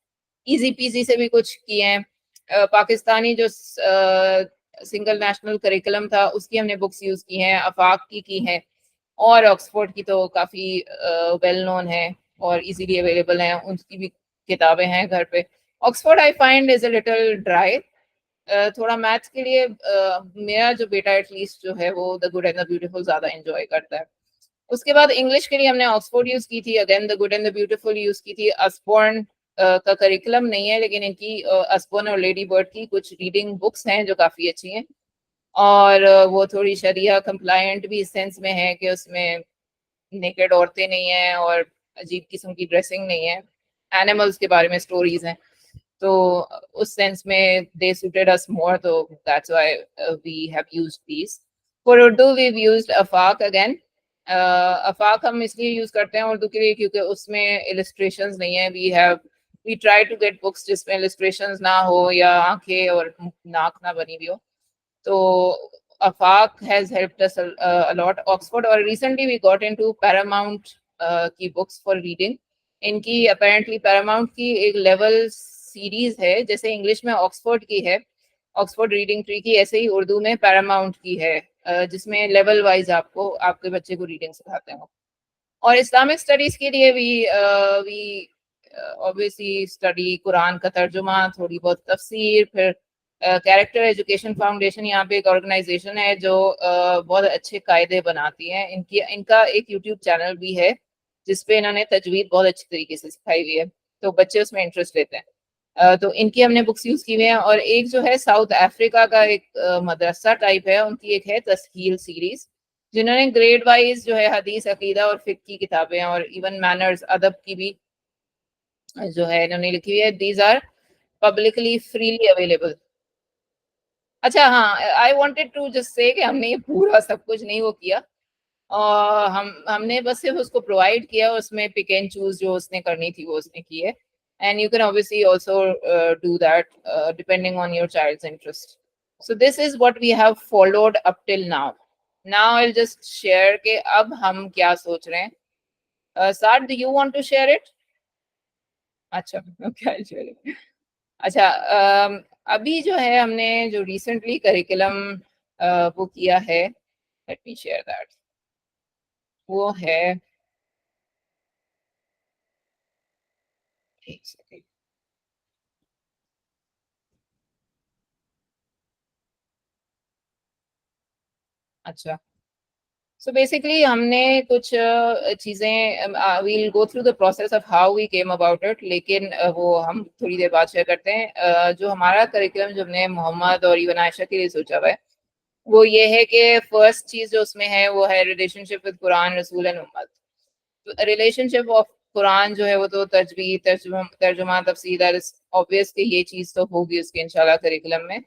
Easy peasy से भी कुछ किए हैं। पाकिस्तानी जो सिंगल नेशनल करिकुलम था उसकी हमने बुक्स यूज की हैं, अफाक की हैं, और ऑक्सफोर्ड की तो काफ़ी वेल नोन है और इजीली अवेलेबल हैं, उनकी भी किताबें हैं घर पे। Oxford I find is a little dry, थोड़ा मैथ्स के लिए मेरा जो बेटा एटलीस्ट जो है वो the good and the beautiful ज़्यादा इंजॉय करता है। उसके बाद इंग्लिश के लिए हमने ऑक्सफोर्ड यूज़ की थी, again the good and the beautiful use की थी। अस्बोर्न का करिकुलम नहीं है, लेकिन इनकी अस्बोर्न और लेडी बर्ड की कुछ रीडिंग बुक्स हैं जो काफ़ी अच्छी हैं, और वो थोड़ी शरिया कंप्लायंट भी इस सेंस में है कि उसमें नेकेड औरतें नहीं हैं और अजीब किस्म की ड्रेसिंग नहीं है, एनिमल्स के बारे में स्टोरीज हैं, तो उस सेंस में दे सूटेड अस मोर, तो that's why we have used these. For Urdu we have used Afaq again. Afaq हम इसलिए यूज करते हैं उर्दू के लिए क्योंकि उसमें इलस्ट्रेशंस नहीं है। We try to get books जिसमें इलस्ट्रेशंस ना हो या आंखें और नाक ना बनी हुई हो, तो Afaq has helped us a lot. Oxford, और recently we got into Paramount की books for reading. इनकी apparently Paramount की एक level series है, जैसे इंग्लिश में ऑक्सफोर्ड की है, ऑक्सफोर्ड रीडिंग ट्री की, ऐसे ही उर्दू में पैरामाउंट की है, जिसमें लेवल वाइज आपको आपके बच्चे को रीडिंग सिखाते हैं। और इस्लामिक स्टडीज के लिए वी ऑब्वियसली स्टडी कुरान का तर्जुमा, थोड़ी बहुत तफसीर, फिर कैरेक्टर एजुकेशन फाउंडेशन यहाँ पे एक ऑर्गेनाइजेशन है जो बहुत अच्छे कायदे बनाती है। इनका एक यूट्यूब चैनल भी है जिसपे इन्होंने तजवीद बहुत अच्छी तरीके से सिखाई हुई है, तो बच्चे उसमें इंटरेस्ट लेते हैं। तो इनकी हमने बुक्स यूज की हुई हैं। और एक जो है साउथ अफ्रीका का एक मदरसा टाइप है, उनकी एक है तस्हील सीरीज, जिन्होंने ग्रेड वाइज जो है हदीस, अकीदा और फिक्र की किताबें और इवन मैनर्स, अदब की भी जो है इन्होंने लिखी हुई है। These are publicly freely available. अच्छा हाँ, I wanted to just say कि हमने ये पूरा सब कुछ नहीं वो किया, और हमने बस सिर्फ उसको प्रोवाइड किया, उसमें पिक एंड चूज जो उसने करनी थी वो उसने की है. And you can obviously also do that depending on your child's interest. So this is what we have followed up till now. Now I'll just share के अब हम क्या सोच रहे हैं. Saad, do you want to share it? अच्छा, okay, I'll share it. अच्छा, अभी जो है हमने जो recently curriculum वो किया है, let me share that. वो है, एक सेकंड. अच्छा, so basically हमने कुछ चीजें we'll go through the process of how we came about it, लेकिन वो हम थोड़ी देर बाद शेयर करते हैं. जो हमारा करिकुलम जो हमने मोहम्मद और इवन आयशा के लिए सोचा हुआ है वो ये है कि फर्स्ट चीज जो उसमें है वो है रिलेशनशिप विद कुरान, रसूल एंड उम्मत. रिलेशनशिप ऑफ कुरान जो है वो तो तजवीद, तर्जुमा, तफसीर, ऑब्वियस कि ये चीज तो होगी उसके इंशाल्लाह करिकुलम में.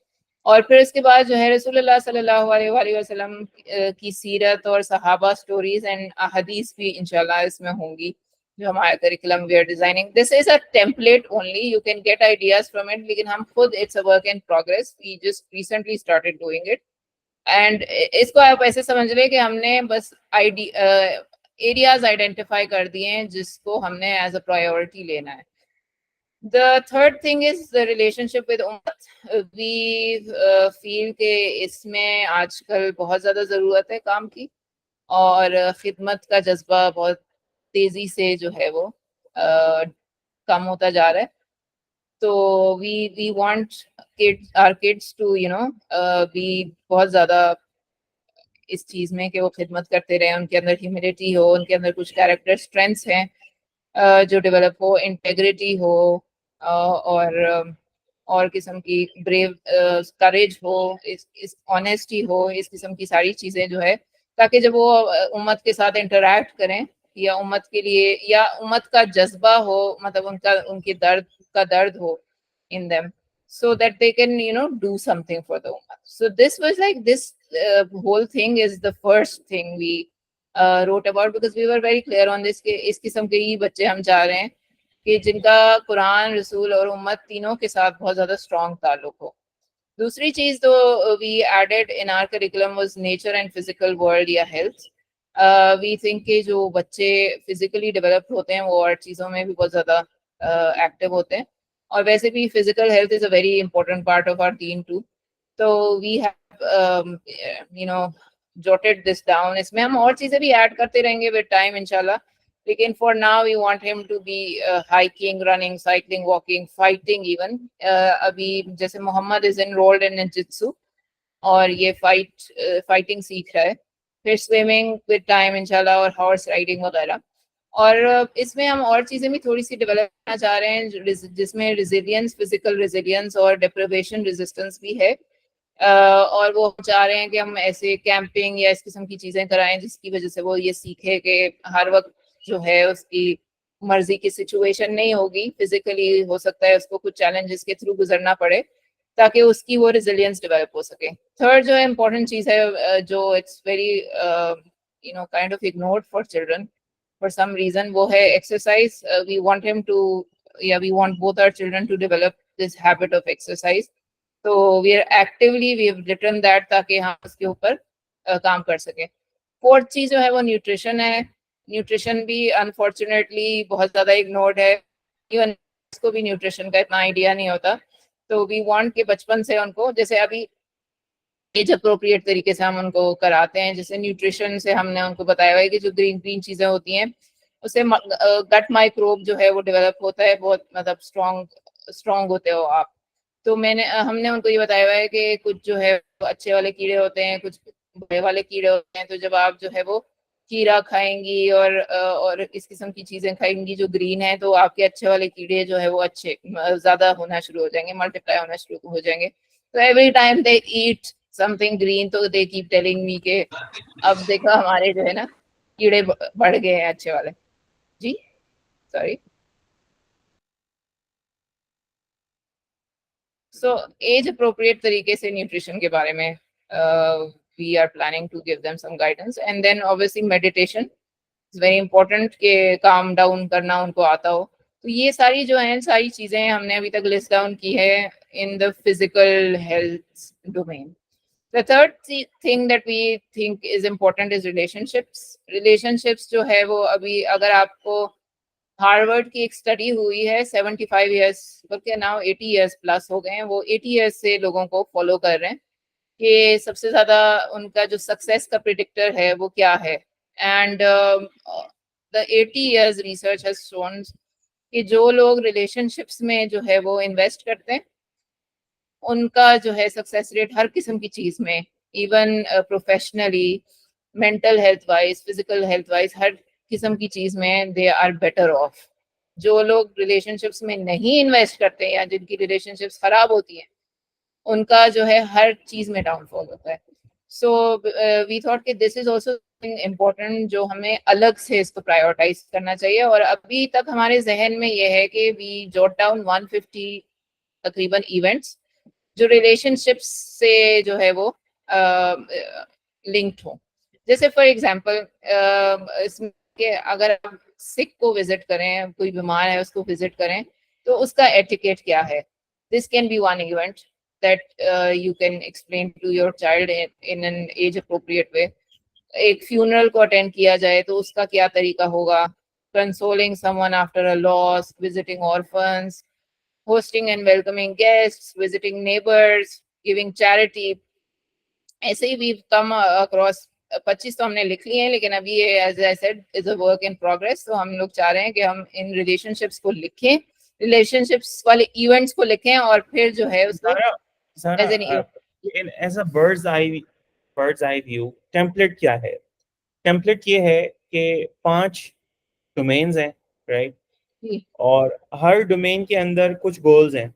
और फिर इसके बाद जो है रसूलुल्लाह सल्लल्लाहु अलैहि वसल्लम की सीरत और सहाबा स्टोरीज एंड हदीस भी इंशाल्लाह इसमें होंगी जो हमारा curriculum we are designing. This is a template only, you can get ideas from it, लेकिन हम खुद it's a work in progress, we just recently started doing it. And इसको आप ऐसे समझ लें कि हमने बस एरियाज आइडेंटिफाई कर दिए हैं जिसको हमने एज अ प्रायोरिटी लेना है. The third thing is the relationship with उम्मत. We feel कि इसमें आजकल बहुत ज़्यादा ज़रूरत है काम की और खिदमत का जज्बा बहुत तेज़ी से जो है वो कम होता जा रहा है. तो we want our kids to be बहुत ज़्यादा इस चीज़ में कि वो खिदमत करते रहें, उनके अंदर ह्यूमिलिटी हो, उनके अंदर कुछ कैरेक्टर स्ट्रेंथ्स हैं जो डेवलप हो, इंटेग्रिटी हो और किस्म की ब्रेव करेज हो, इस ऑनेस्टी हो, इस किस्म की सारी चीज़ें जो है, ताकि जब वो उम्मत के साथ इंटरैक्ट करें या उम्मत के लिए या उम्मत का जज्बा हो, मतलब उनके दर्द हो in them, so that they can do something for the ummah. So this was like this whole thing is the first thing we wrote about, because we were very clear on this कि इस किस्म के ही बच्चे हम चाह रहे हैं कि जिनका कुरान, रसूल और उम्मत तीनों के साथ बहुत ज़्यादा स्ट्रॉन्ग ताल्लुक हो. दूसरी चीज़ तो we added in our curriculum was nature and physical world या health. We think कि जो बच्चे फिजिकली डेवलप्ड होते हैं वो और चीज़ों में भी बहुत ज़्यादा एक्टिव होते हैं, और वैसे भी physical health is a very important part of our दीन टू. तो we have jotted this down. इसमें हम और चीज़ें भी ऐड करते रहेंगे विद टाइम इंशाल्लाह, लेकिन for now we want him to be hiking, running, cycling, walking, fighting even. अभी जैसे Mohammad is enrolled in ninjutsu और ये फाइटिंग सीख रहा है, फिर स्विमिंग विद टाइम इंशाल्लाह और हॉर्स राइडिंग वगैरह. और इसमें हम और चीज़ें भी थोड़ी सी डेवलप करना चाह रहे हैं जिसमें रेजिलियंस, फिजिकल रेजिलियंस और डिप्रिवेशन रेजिस्टेंस भी है. और वो चाह रहे हैं कि हम ऐसे कैंपिंग या इस किस्म की चीज़ें कराएं जिसकी वजह से वो ये सीखे कि हर वक्त जो है उसकी मर्जी की सिचुएशन नहीं होगी, फिजिकली हो सकता है उसको कुछ चैलेंजेस के थ्रू गुजरना पड़े ताकि उसकी वो रेजिलियंस डेवलप हो सके. थर्ड जो इम्पोर्टेंट चीज़ है जो it's very kind of ignored for children for some reason, वो है exercise. We want him to, we want both our children to develop this habit of exercise. So we have written that ताकि हम उसके ऊपर काम कर सके. Fourth चीज जो है वो न्यूट्रिशन है. न्यूट्रिशन भी अनफॉर्चुनेटली बहुत ज्यादा इग्नोर्ड है, इवन इसको भी न्यूट्रिशन का इतना आइडिया नहीं होता. तो वी वांट के बचपन से उनको, जैसे अभी एज अप्रोप्रिएट तरीके से हम उनको कराते हैं. जैसे न्यूट्रिशन से हमने उनको बताया हुआ है कि जो ग्रीन चीजें होती हैं उससे गट माइक्रोब जो है वो डेवलप होता है, बहुत मतलब स्ट्रॉन्ग होते हो आप. तो हमने उनको ये बताया हुआ है कि कुछ जो है अच्छे वाले कीड़े होते हैं, कुछ बुरे वाले कीड़े होते हैं. तो जब आप जो है वो खीरा खाएंगी और इस किस्म की चीजें खाएंगी जो ग्रीन है, तो आपके अच्छे वाले कीड़े जो है वो अच्छे ज्यादा होना शुरू हो जाएंगे, मल्टीप्लाई होना शुरू हो जाएंगे. तो एवरी टाइम दे ईट समथिंग ग्रीन तो दे कीप टेलिंग मी के अब देखो हमारे जो है ना कीड़े बढ़ गए हैं अच्छे वाले. जी सॉरी. सो एज अप्रोप्रिएट तरीके से न्यूट्रिशन के बारे में we are planning to give them some guidance. And then obviously meditation is very important कि calm down करना उनको आता हो. तो ये सारी जो हैं सारी चीजें हमने अभी तक लिस्ट डाउन की है in the physical health domain. The third thing that we think is important is relationships. Relationships जो है वो अभी अगर आपको हार्वर्ड की एक स्टडी हुई है 75 इयर्स बल्कि नाउ 80 इयर्स प्लस हो गए हैं, वो 80 इयर्स से लोगों को फॉलो कर रहे हैं कि सबसे ज्यादा उनका जो सक्सेस का प्रिडिक्टर है वो क्या है. And the 80 years research has shown कि जो लोग रिलेशनशिप्स में जो है वो इन्वेस्ट करते हैं उनका जो है सक्सेस रेट हर किस्म की चीज में, even professionally, mental health wise, physical health wise, हर किस्म की चीज में दे आर बेटर ऑफ. जो लोग रिलेशनशिप्स में नहीं इन्वेस्ट करते या जिनकी रिलेशनशिप्स खराब होती हैं उनका जो है हर चीज में डाउनफॉल होता है. सो वी थॉट कि दिस इज ऑल्सो इम्पोर्टेंट जो हमें अलग से इसको प्रायोरिटाइज करना चाहिए. और अभी तक हमारे जहन में ये है कि वी जॉट डाउन 150 तकरीबन इवेंट्स जो रिलेशनशिप्स से जो है वो लिंक्ड हो. जैसे फॉर एग्जांपल इसमें अगर आप सिक को विजिट करें, कोई बीमार है उसको विजिट करें तो उसका एटिकेट क्या है. This can be one event that you can explain to your child in an age appropriate way. एक फ्यूनरल को अटेंड किया जाए तो उसका क्या तरीका होगा. Consoling someone after a loss, visiting orphans, hosting and welcoming guests, visiting neighbors, giving charity. ऐसे ही we've come across 25 तो हमने लिख लिए हैं, लेकिन अभी ये as I said is a work in progress. तो हम लोग चाह रहे हैं कि हम इन relationships को लिखें, relationships वाले events को लिखें और फिर जो है उसको as a bird's eye view template क्या है. template ये है कि 5 domains हैं, right? और हर डोमेन के अंदर कुछ गोल्स हैं.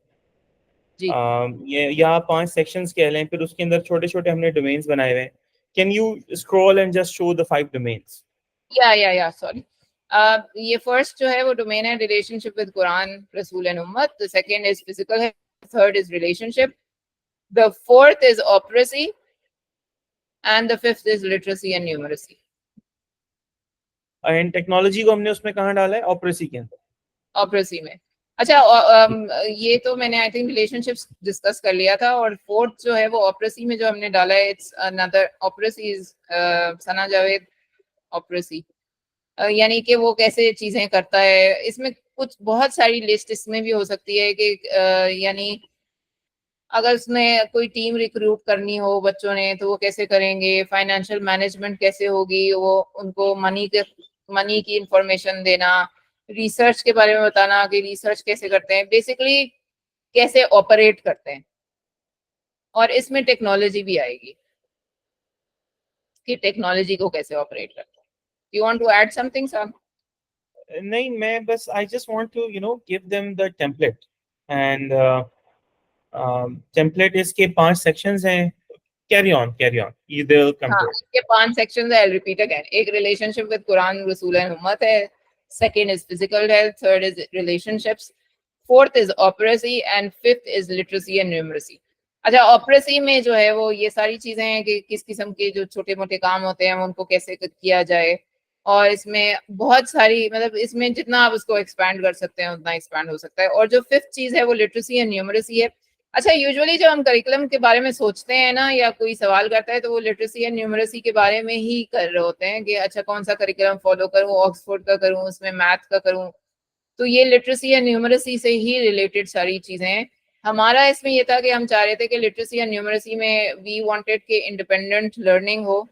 ये या 5 सेक्शंस कह लें, फिर उसके अंदर छोटे छोटे हमने डोमेन्स बनाए हुए हैं. Can you scroll and just show the 5 domains? या सॉरी. ये फर्स्ट जो है वो डोमेन है रिलेशनशिप विद कुरान, रसूल एंड उम्मत. The second is physical health, third is relationship, the fourth is oracy and the fifth is literacy and numeracy. And technology को हमने उसमें कहाँ डाला है? ऑपरेसी के अंदर. ऑपरेसी में. अच्छा, ये तो मैंने आई थिंक रिलेशनशिप्स डिस्कस कर लिया था. और फोर्थ जो है वो ऑपरेसी में जो हमने डाला है, इट्स अनदर ऑपरेसी इज सना जावेद ऑपरेसी, यानी कि वो कैसे चीजें करता है. इसमें कुछ बहुत सारी लिस्ट इसमें भी हो सकती है कि यानी अगर उसने कोई टीम रिक्रूट करनी हो बच्चों ने तो वो कैसे करेंगे, फाइनेंशियल मैनेजमेंट कैसे होगी, वो उनको मनी की इंफॉर्मेशन देना, रिसर्च के बारे में बताना कि रिसर्च कैसे करते हैं, बेसिकली कैसे ऑपरेट करते हैं. और इसमें टेक्नोलॉजी भी आएगी कि टेक्नोलॉजी को कैसे ऑपरेट करते हैं. You want to add something sir? नहीं, मैं बस I just want to give them the template. And template इसके 5 सेक्शंस हैं. Carry on you will come to it. ये 5 सेक्शंस है. I repeat again. एक रिलेशनशिप विद कुरान, रसूल एंड उम्मत है. Second is physical health, third is relationships, fourth is operacy and fifth is literacy and numeracy. अच्छा, ऑपरेसी में जो है वो ये सारी चीजें हैं कि किस किस्म के जो छोटे मोटे काम होते हैं उनको कैसे किया जाए. और इसमें बहुत सारी, मतलब इसमें जितना आप उसको एक्सपैंड कर सकते हैं उतना एक्सपैंड हो सकता है. और जो फिफ्थ चीज है वो लिटरेसी एंड न्यूमरेसी है. अच्छा, यूजुअली जब हम करिकुलम के बारे में सोचते हैं ना, या कोई सवाल करता है तो वो लिटरेसी एंड न्यूमरेसी के बारे में ही कर रहे होते हैं कि अच्छा कौन सा करिकुलम फॉलो करूं, ऑक्सफोर्ड का करूं, उसमें मैथ का करूं. तो ये लिटरेसी एंड न्यूमरेसी से ही रिलेटेड सारी चीजें हैं. हमारा इसमें ये था कि हम चाह रहे थे कि लिटरेसी एंड न्यूमरेसी में वी वांटेड के इंडिपेंडेंट लर्निंग हो,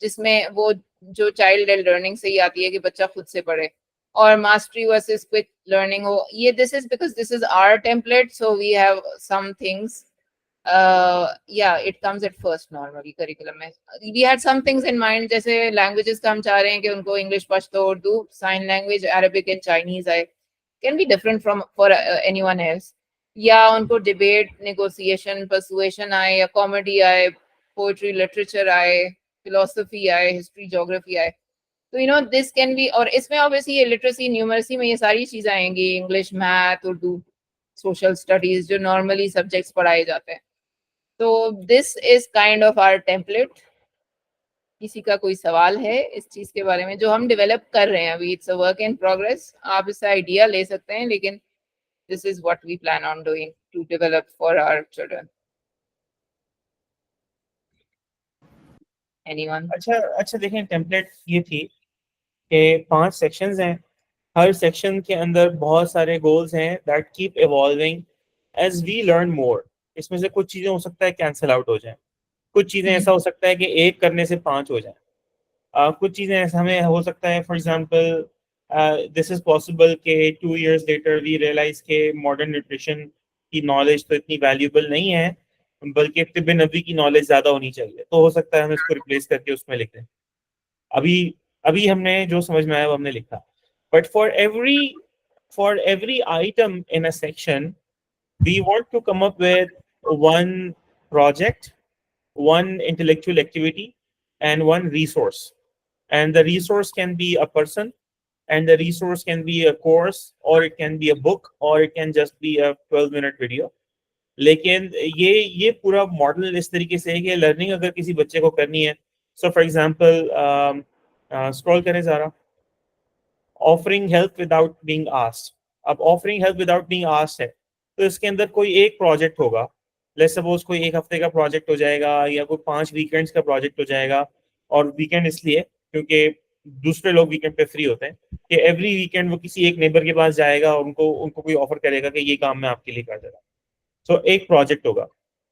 जिसमें वो जो चाइल्ड लर्निंग से ही आती है कि बच्चा खुद से पढ़े, और mastery versus quick learning हो. ये this is because this is our template, so we have some things. Yeah, it comes at first normally curriculum में. We had some things in mind, जैसे languages का हम चाह रहे हैं कि उनको English, Pashto, Urdu, sign language, Arabic and Chinese आए. Can be different from for anyone else. या उनको debate, negotiation, persuasion आए, या comedy आए, poetry, literature आए, philosophy आए, history, geography आए. तो दिस कैन बी. और इसमें ऑब्वियसली ये लिटरेसी न्यूमरेसी में ये सारी चीजें आएंगी, English, math, Urdu, social studies, जो नॉर्मली सब्जेक्ट्स पढ़ाए जाते हैं. तो this is kind of our template किसी का कोई सवाल है इस चीज के बारे में जो हम डेवलप कर रहे हैं अभी, it's a work in progress. आप इससे आइडिया ले सकते हैं, लेकिन this is what we plan on doing to develop for our children. Anyone? अच्छा अच्छा, देखें टेम्पलेट ये थी कि 5 सेक्शंस हैं, हर सेक्शन के अंदर बहुत सारे गोल्स हैं that keep evolving as we learn more. इसमें से कुछ चीज़ें हो सकता है कैंसिल आउट हो जाएं, कुछ चीज़ें ऐसा हो सकता है कि एक करने से 5 हो जाएं, कुछ चीज़ें ऐसा हमें हो सकता है, for example this is possible कि 2 years लेटर वी रियलाइज के मॉडर्न न्यूट्रिशन की नॉलेज तो इतनी वैल्यूबल नहीं है, बल्कि तिब्ब नबी की नॉलेज ज़्यादा होनी चाहिए, तो हो सकता है हम इसको रिप्लेस करके उसमें लिख दें। अभी अभी हमने जो समझ में आया वो हमने लिखा, but for every item in a section we want to come up with one project, one intellectual activity, and one resource. And the resource can be a person, and the resource can be a course, or it can be a book, or it can just be a 12-minute video. लेकिन ये पूरा model इस तरीके से है कि learning अगर किसी बच्चे को करनी है, सो फॉर एग्जांपल स्क्रॉल करें ज़रा, offering help without being asked. अब offering help without being asked है, तो इसके अंदर कोई एक प्रोजेक्ट होगा, लेट्स सपोज कोई एक हफ्ते का प्रोजेक्ट हो जाएगा या कोई 5 वीकेंड्स का प्रोजेक्ट हो जाएगा। और वीकेंड इसलिए क्योंकि दूसरे लोग वीकेंड पे फ्री होते हैं, कि एवरी वीकेंड वो किसी एक नेबर के पास जाएगा, उनको उनको कोई ऑफर करेगा कि ये काम मैं आपके लिए कर दे रहा हूँ। सो एक प्रोजेक्ट होगा,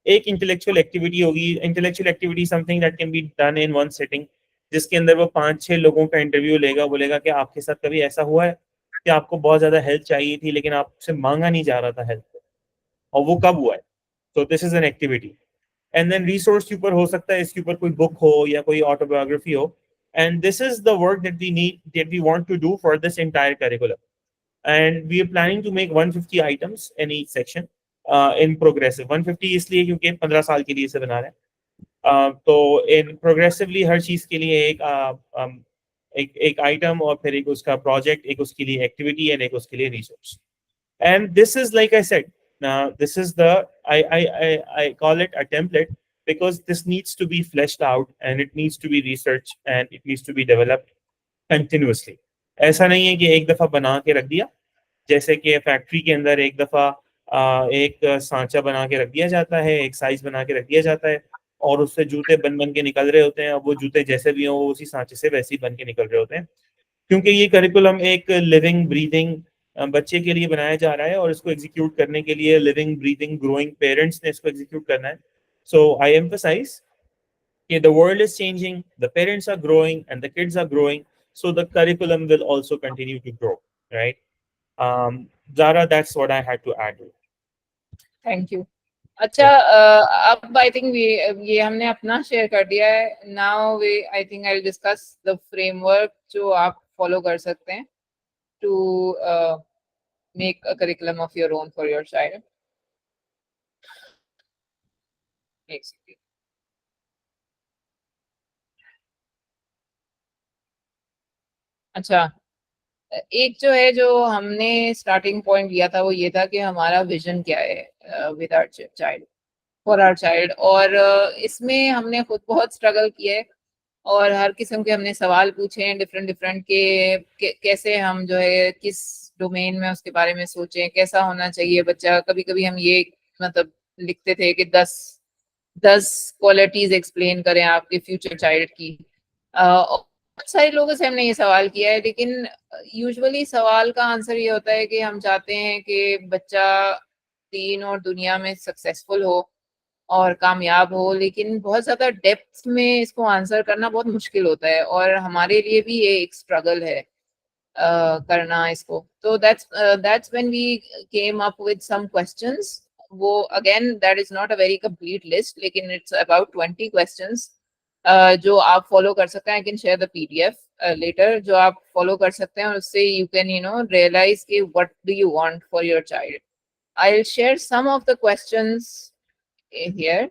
एक इंटेलेक्चुअल एक्टिविटी होगी। Intellectual activity something that can be done in one setting, जिसके अंदर वो 5-6 लोगों का इंटरव्यू लेगा, बोलेगा कि आपके साथ कभी ऐसा हुआ है कि आपको बहुत ज्यादा हेल्प चाहिए थी लेकिन आपसे मांगा नहीं जा रहा था हेल्प, और वो कब हुआ है। So this is an activity. And then resource के ऊपर हो सकता है, इसके ऊपर कोई बुक हो या कोई ऑटोबायोग्राफी हो, and this is the work that we need, that we want to do for this entire curriculum. And we are planning to make 150 items in each section in progressive. 150 इसलिए क्योंकि 15 साल के लिए इसे बना रहे हैं। तो इन प्रोग्रेसिवली हर चीज के लिए एक आइटम, और फिर एक उसका प्रोजेक्ट, एक उसके लिए एक्टिविटी, एंड एक उसके लिए resource. And this is like I said, this is the I call it a template because this needs to be fleshed out and it needs to be researched and it needs to be developed continuously. ऐसा नहीं है कि एक दफा बना के रख दिया, जैसे कि फैक्ट्री के अंदर एक दफा एक सांचा बना के रख दिया जाता है, एक साइज बना के रख दिया जाता है, और उससे जूते बन बन के निकल रहे होते हैं। अब वो जूते जैसे भी हों वो उसी सांचे से वैसे ही बन के निकल रहे होते हैं, क्योंकि ये करिकुलम एक लिविंग ब्रीदिंग बच्चे के लिए बनाया जा रहा है, और इसको एग्जीक्यूट करने के लिए लिविंग ब्रीदिंग ग्रोइंग पेरेंट्स ने इसको एग्जीक्यूट करना है। सो आई एम्फसाइज कि the world is changing, the parents are growing and the kids are growing, so the curriculum will also continue to grow, right? Zara, that's what I had to add. Thank you. अच्छा, अब I think ये हमने अपना share कर दिया है। Now we I think I will discuss the framework जो आप फॉलो कर सकते हैं to make a curriculum of your own for your child. अच्छा, एक जो है जो हमने स्टार्टिंग पॉइंट लिया था वो ये था कि हमारा विजन क्या है with our child, for our child. और इसमें हमने खुद बहुत स्ट्रगल किया है और हर किस्म के हमने सवाल पूछे हैं डिफरेंट डिफरेंट के कैसे हम जो है किस डोमेन में उसके बारे में सोचें, कैसा होना चाहिए बच्चा। कभी कभी हम ये मतलब लिखते थे कि 10 क्वालिटीज एक्सप्लेन करें आपके फ्यूचर चाइल्ड की। बहुत सारे लोगों से हमने ये सवाल किया है, लेकिन यूजुअली सवाल का आंसर ये होता है कि हम चाहते हैं कि बच्चा दीन और दुनिया में सक्सेसफुल हो और कामयाब हो, लेकिन बहुत ज़्यादा डेप्थ में इसको आंसर करना बहुत मुश्किल होता है, और हमारे लिए भी ये एक स्ट्रगल है करना इसको। तो that's when we came up with some questions। वो again that is not a very complete list, लेकिन इट्स अबाउट 20 क्वेश्चंस जो आप फॉलो कर सकते हैं। I can share the PDF later, जो आप फॉलो कर सकते हैं, और उससे यू कैन रियलाइज कि what do you want for your child. I will share some of the questions here।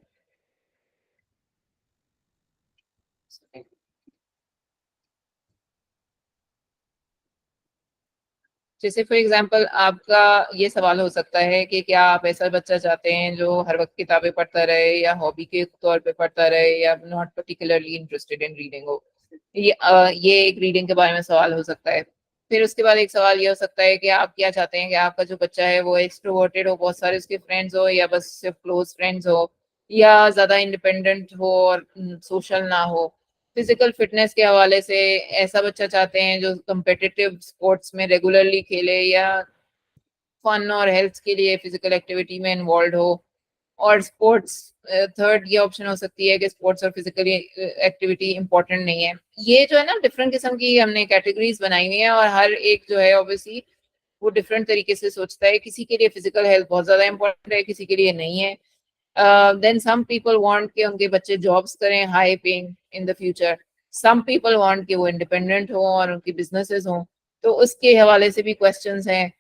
जैसे फॉर एग्जांपल आपका ये सवाल हो सकता है कि क्या आप ऐसा बच्चा चाहते हैं जो हर वक्त किताबें पढ़ता रहे या हॉबी के तौर पे पढ़ता रहे या not particularly interested in reading हो। ये एक रीडिंग के बारे में सवाल हो सकता है। फिर उसके बाद एक सवाल ये हो सकता है कि आप क्या चाहते हैं कि आपका जो बच्चा है वो एक्सट्रोवर्टेड हो, बहुत सारे उसके फ्रेंड्स हो, या बस सिर्फ क्लोज फ्रेंड्स हो, या ज्यादा इंडिपेंडेंट हो और सोशल ना हो। फिजिकल फिटनेस के हवाले से ऐसा बच्चा चाहते हैं जो कम्पिटिटिव स्पोर्ट्स में रेगुलरली खेले या फन और हेल्थ के लिए फिजिकल एक्टिविटी में इन्वॉल्व हो। और स्पोर्ट्स थर्ड ये ऑप्शन हो सकती है कि स्पोर्ट्स और फिजिकली एक्टिविटी इंपॉर्टेंट नहीं है। ये जो है ना डिफरेंट किस्म की हमने कैटेगरीज बनाई हुई है और हर एक जो है ऑब्वियसली वो डिफरेंट तरीके से सोचता है। किसी के लिए फिजिकल हेल्थ बहुत ज्यादा इंपॉर्टेंट है, किसी के लिए नहीं है। देन सम पीपल वांट कि उनके बच्चे जॉब्स करें high paying in the future. Some people want कि वो इंडिपेंडेंट हो और उनकी बिजनेसेस हों। तो उसके हवाले से भी क्वेश्चंस हैं।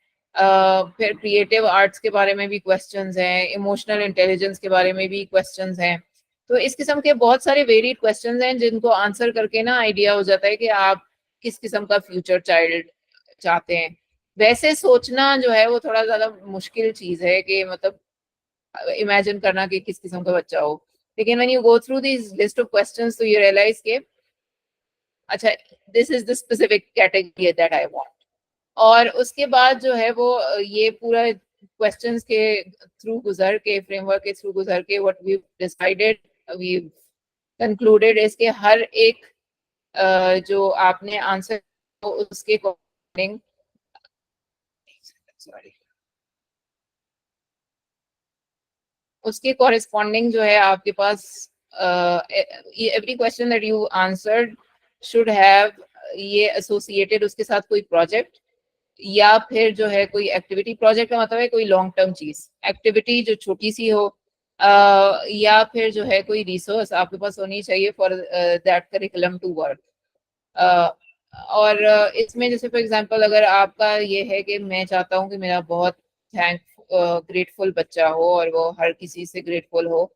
फिर क्रिएटिव आर्ट्स के बारे में भी क्वेश्चंस हैं, इमोशनल इंटेलिजेंस के बारे में भी क्वेश्चंस हैं। तो इस किस्म के बहुत सारे वेरिड क्वेश्चंस हैं जिनको आंसर करके ना आइडिया हो जाता है कि आप किस किस्म का फ्यूचर चाइल्ड चाहते हैं। वैसे सोचना जो है वो थोड़ा ज्यादा मुश्किल चीज है कि मतलब इमेजिन करना कि किस किस्म का बच्चा हो। लेकिन when you go through this list of questions तो यू रियलाइज के अच्छा this is the specific category that I want. और उसके बाद जो है वो ये पूरा क्वेश्चंस के थ्रू गुजर के फ्रेमवर्क के थ्रू गुजर के what we decided we concluded इसके हर एक जो आपने आंसर उसके अकॉर्डिंग सॉरी उसके कॉरेस्पॉन्डिंग जो है आपके पास every question that you answered should have ये एसोसिएटेड उसके साथ कोई प्रोजेक्ट या फिर जो है कोई एक्टिविटी। प्रोजेक्ट का मतलब है कोई लॉन्ग टर्म चीज, एक्टिविटी जो छोटी सी हो या फिर जो है कोई रिसोर्स आपके पास होनी चाहिए for that curriculum to work. और इसमें जैसे फॉर एग्जांपल अगर आपका ये है कि मैं चाहता हूँ कि मेरा बहुत ग्रेटफुल बच्चा हो और वो हर किसी से ग्रेटफुल हो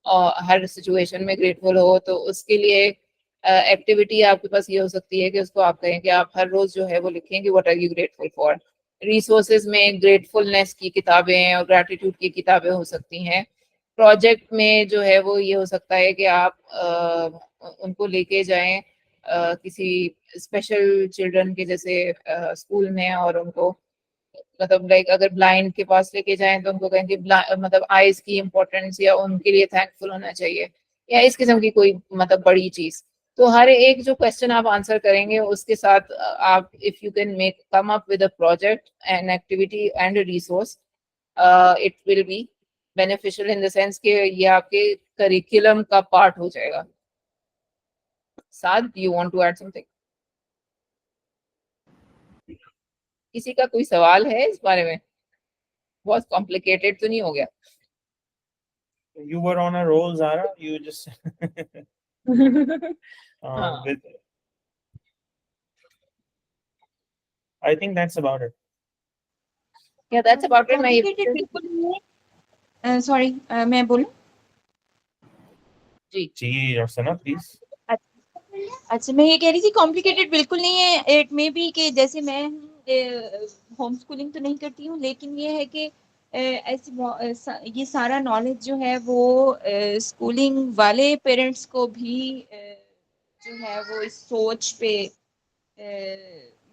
और हर सिचुएशन में ग्रेटफुल हो, तो उसके लिए एक्टिविटी आपके पास ये हो सकती है कि उसको आप कहें कि आप हर रोज जो है वो लिखें कि what are you grateful for. Resources में ग्रेटफुलनेस की किताबें और ग्रैटिट्यूड की किताबें हो सकती हैं। प्रोजेक्ट में जो है वो ये हो सकता है कि आप उनको लेके जाएं किसी स्पेशल चिल्ड्रन के जैसे स्कूल में और उनको मतलब लाइक अगर ब्लाइंड के पास लेके जाएं तो उनको कहेंगे मतलब आईज की इम्पोर्टेंस या उनके लिए थैंकफुल होना चाहिए या इस किस्म की कोई मतलब बड़ी चीज। तो हर एक जो क्वेश्चन आप आंसर करेंगे उसके साथ आप if you can make come up with a project and activity and resource it will be beneficial in the sense कि ये आपके करिकुलम का पार्ट हो जाएगा। Saad, you want to add something? किसी का कोई सवाल है इस बारे में? बहुत कॉम्प्लिकेटेड तो नहीं हो गया? You were on a roll, Zara. You just with. I think that's about it. Yeah, that's about it. Complicated बिल्कुल नहीं है। सॉरी मैं बोलूं? जी अर्चना प्लीज। अच्छा मैं ये कह रही थी कॉम्प्लिकेटेड बिल्कुल नहीं है। इट मे बी कि जैसे मैं होम स्कूलिंग तो नहीं करती हूँ लेकिन ये है कि ऐसी ये सारा नॉलेज जो है वो स्कूलिंग वाले पेरेंट्स को भी जो है वो इस सोच पे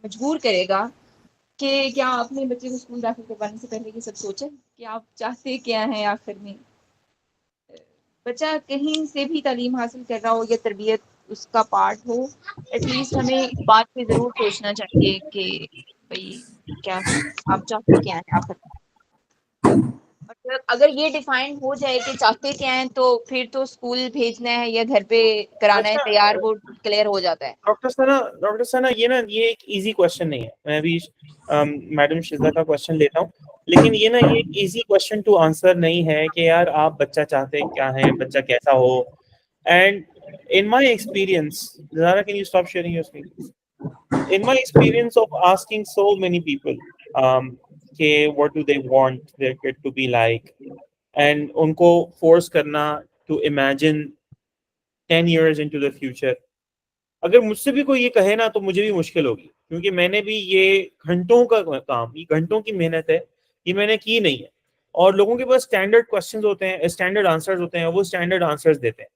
मजबूर करेगा कि क्या आपने बच्चे को स्कूल दाखिल करवाने से पहले ये सब सोचा कि आप चाहते क्या हैं आखिर में। बच्चा कहीं से भी तालीम हासिल कर रहा हो या तरबियत उसका पार्ट हो, एटलीस्ट हमें इस बात पे जरूर सोचना चाहिए कि भाई क्या आप चाहते क्या हैं आखिर। अगर ये डिफाइन हो जाए कि चाहते क्या हैं तो फिर तो स्कूल भेजना है या घर पे कराना है तैयार, वो क्लियर हो जाता है। डॉक्टर सना ये एक इजी क्वेश्चन नहीं है। मैं भी मैडम शिजा का क्वेश्चन लेता हूँ, लेकिन ये एक इजी क्वेश्चन टू आंसर नहीं है कि यार आप बच्चा चाहते क्या है, बच्चा कैसा हो। And in my experience, Zara, can you stop sharing your screen? In my experience of asking so many people, okay, what do they want their kid to be like, and unko force karna to imagine 10 years into the future, अगर मुझसे भी कोई ये कहे ना तो मुझे भी मुश्किल होगी, क्योंकि मैंने भी ये घंटों का काम, ये घंटों की मेहनत है, ये मैंने की नहीं है। और लोगों के पास स्टैंडर्ड क्वेश्चंस होते हैं, स्टैंडर्ड आंसर्स होते हैं, वो स्टैंडर्ड आंसर्स देते हैं।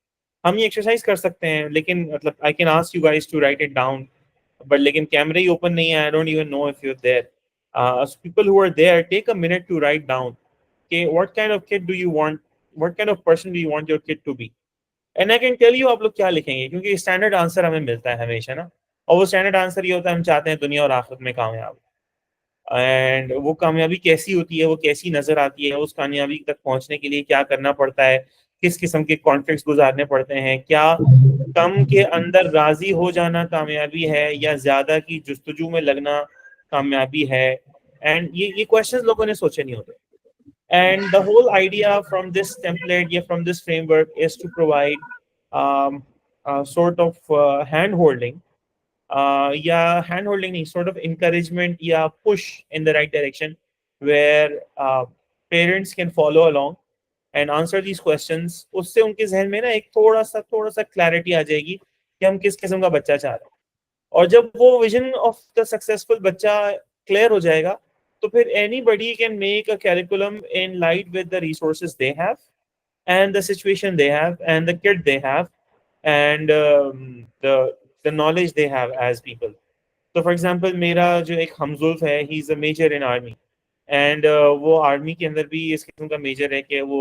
हम ये एक्सरसाइज कर सकते हैं, लेकिन मतलब I can ask you guys to write it down, but लेकिन कैमरा ही ओपन नहीं है, I don't even know if you are there. People who are there, take a minute to write down कि what kind of kid do you want, what kind of person do you want your kid to be, and I can tell you आप लोग क्या लिखेंगे, क्योंकि standard answer हमें मिलता है हमेशा ना। और वो स्टैंडर्ड आंसर ये होता है, हम चाहते हैं दुनिया और आखिरत में कामयाब, एंड वो कामयाबी कैसी होती है, वो कैसी नजर आती है, उस कामयाबी तक पहुंचने के लिए क्या करना पड़ता है, किस किस्म के कॉन्फ्लिक्ट्स गुजारने पड़ते हैं, क्या कम के अंदर राजी हो जाना कामयाबी है या ज्यादा की जुस्तजू में लगना कामयाबी है, एंड ये क्वेश्चंस लोगों ने सोचे नहीं होते। And the whole idea from this template, yeah, from this framework, is to provide a sort of hand-holding, sort of encouragement, push in the right direction, where parents can follow along and answer these questions. उससे उनके जहन में ना एक थोड़ा सा clarity आ जाएगी कि हम किस किस्म का बच्चा चाह रहे हैं। और जब वो vision of the successful बच्चा clear हो जाएगा, तो फिर anybody can make a curriculum in light with the resources they have and the situation they have and the kid they have and the knowledge they have as people. So for example, मेरा जो एक हमजुल्फ है, he is a major in army and वो army के अंदर भी इस किस्म का मेजर है कि वो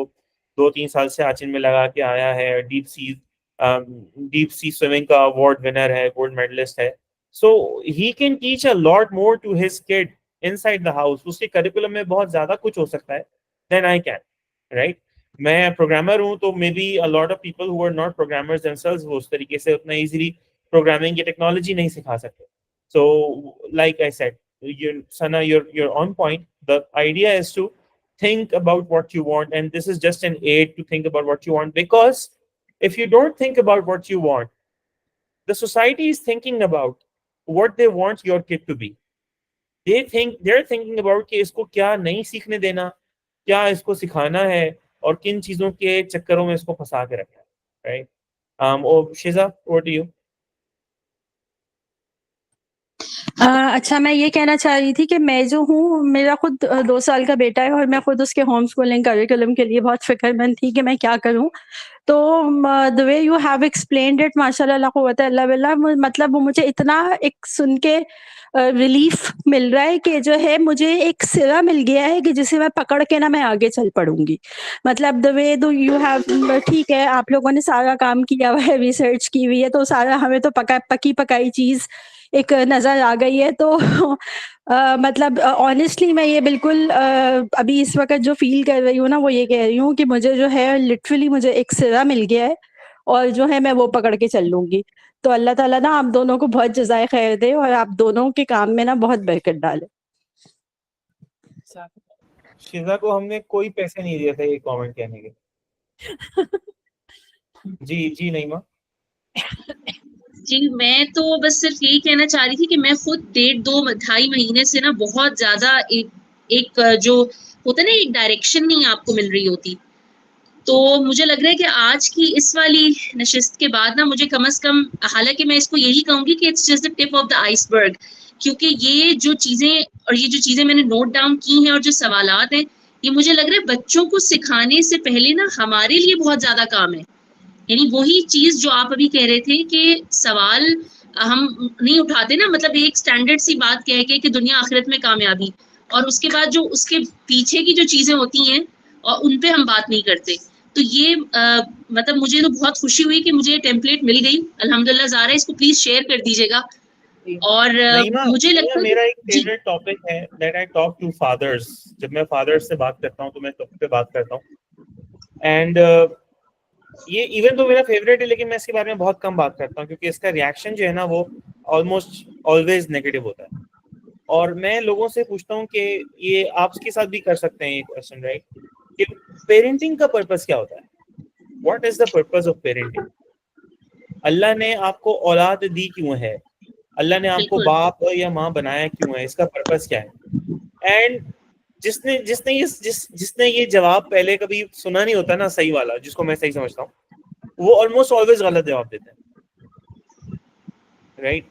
2-3 साल से आचिन में लगा के आया है, डीप सी स्विमिंग का अवार्ड विनर है, गोल्ड मेडलिस्ट है। So he can teach a lot more to his kid inside the house. उसके करिकुलम में बहुत ज्यादा कुछ हो सकता है than I can, right? मैं प्रोग्रामर हूँ, तो may be a lot of people who are not programmers themselves वो उस तरीके से उतना easily प्रोग्रामिंग की टेक्नोलॉजी नहीं सिखा सकते। So like I said, Sana, you're on point. The idea is to think about what you want, and this is just an aid to think about what you want, because if you don't think about what you want, the society is thinking about what they want your kid to be. They're thinking about कि इसको क्या नहीं सीखने देना, क्या इसको सिखाना है, और किन चीजों के चक्करों में इसको फंसा के रखना है, right? शिजा, over to you. अच्छा, मैं ये कहना चाह रही थी कि मैं जो हूँ, मेरा खुद 2 साल का बेटा है और मैं खुद उसके होम स्कूलिंग करिकुलम के लिए बहुत फिक्रमंद थी कि मैं क्या करूँ। तो the way you have explained it, माशाल्लाह ला कुव्वता इल्ला बिल्लाह, मतलब वो मुझे इतना एक सुन के रिलीफ मिल रहा है कि जो है मुझे एक सिरा मिल गया है कि जिसे मैं पकड़ के ना मैं आगे चल पड़ूंगी। मतलब द वे दो यू हैव, ठीक है, आप लोगों ने सारा काम किया हुआ है, रिसर्च की हुई है, तो सारा हमें तो पकी पकाई चीज एक नज़र आ गई है। तो मतलब ऑनेस्टली मैं ये बिल्कुल अभी इस वक्त जो फील कर रही हूँ ना, वो ये कह रही हूँ कि मुझे जो है लिटरली मुझे एक सिरा मिल गया है और जो है मैं वो पकड़ के चल लूंगी। तो अल्लाह ताला ना आप दोनों को बहुत जज़ाए खैर दे और आप दोनों के काम में ना बहुत बरकत डाले। शिजा को हमने कोई पैसे नहीं दिए थे ये कमेंट कहने के। जी नईमा। जी, मैं तो बस सिर्फ यही कहना चाह रही थी कि मैं खुद 1.5-2 महीने से ना बहुत ज्यादा एक जो होता है ना, एक डायरेक्शन नहीं आपको मिल रही होती। तो मुझे लग रहा है कि आज की इस वाली नशिस्त के बाद ना मुझे कम से कम, हालांकि मैं इसको यही कहूंगी कि it's just the tip of the iceberg, क्योंकि ये जो चीजें मैंने नोट डाउन की हैं और जो सवालात हैं, ये मुझे लग रहा है बच्चों को सिखाने से पहले ना हमारे लिए बहुत ज्यादा काम है। यानी वही चीज जो आप अभी कह रहे थे कि सवाल हम नहीं उठाते ना, मतलब एक स्टैंडर्ड सी बात कह के कि दुनिया आखिरत में कामयाबी, और उसके बाद जो उसके पीछे की जो चीजें होती हैं और उन पे हम बात नहीं करते। तो ये मतलब मुझे तो बहुत खुशी हुई कि मुझे टेम्पलेट मिल गई अल्हम्दुलिल्लाह। ज़ारा इसको प्लीज शेयर कर दीजिएगा। और मुझे लगता है मेरा एक फेवरेट टॉपिक है that I talk to fathers. जब मैं फादर्स से बात करता हूँ तो मैं टॉपिक पे बात करता हूँ, एंड ये इवन तो मेरा फेवरेट है, लेकिन मैं इसके बारे में बहुत कम बात करता हूँ क्योंकि इसका रिएक्शन जो है ना वो ऑलमोस्ट ऑलवेज नेगेटिव होता है। और मैं लोगों से पूछता हूँ कि ये आपके साथ भी कर सकते हैं ये क्वेश्चन, राइट, कि पेरेंटिंग का पर्पस क्या होता है? What is the purpose of parenting? Allah ने आपको औलाद दी क्यों है? अल्लाह ने आपको बाप या माँ बनाया क्यों है? इसका पर्पस क्या है? एंड जिसने ये जवाब पहले कभी सुना नहीं होता ना, सही वाला जिसको मैं सही समझता हूँ, वो ऑलमोस्ट ऑलवेज गलत जवाब देते हैं। right?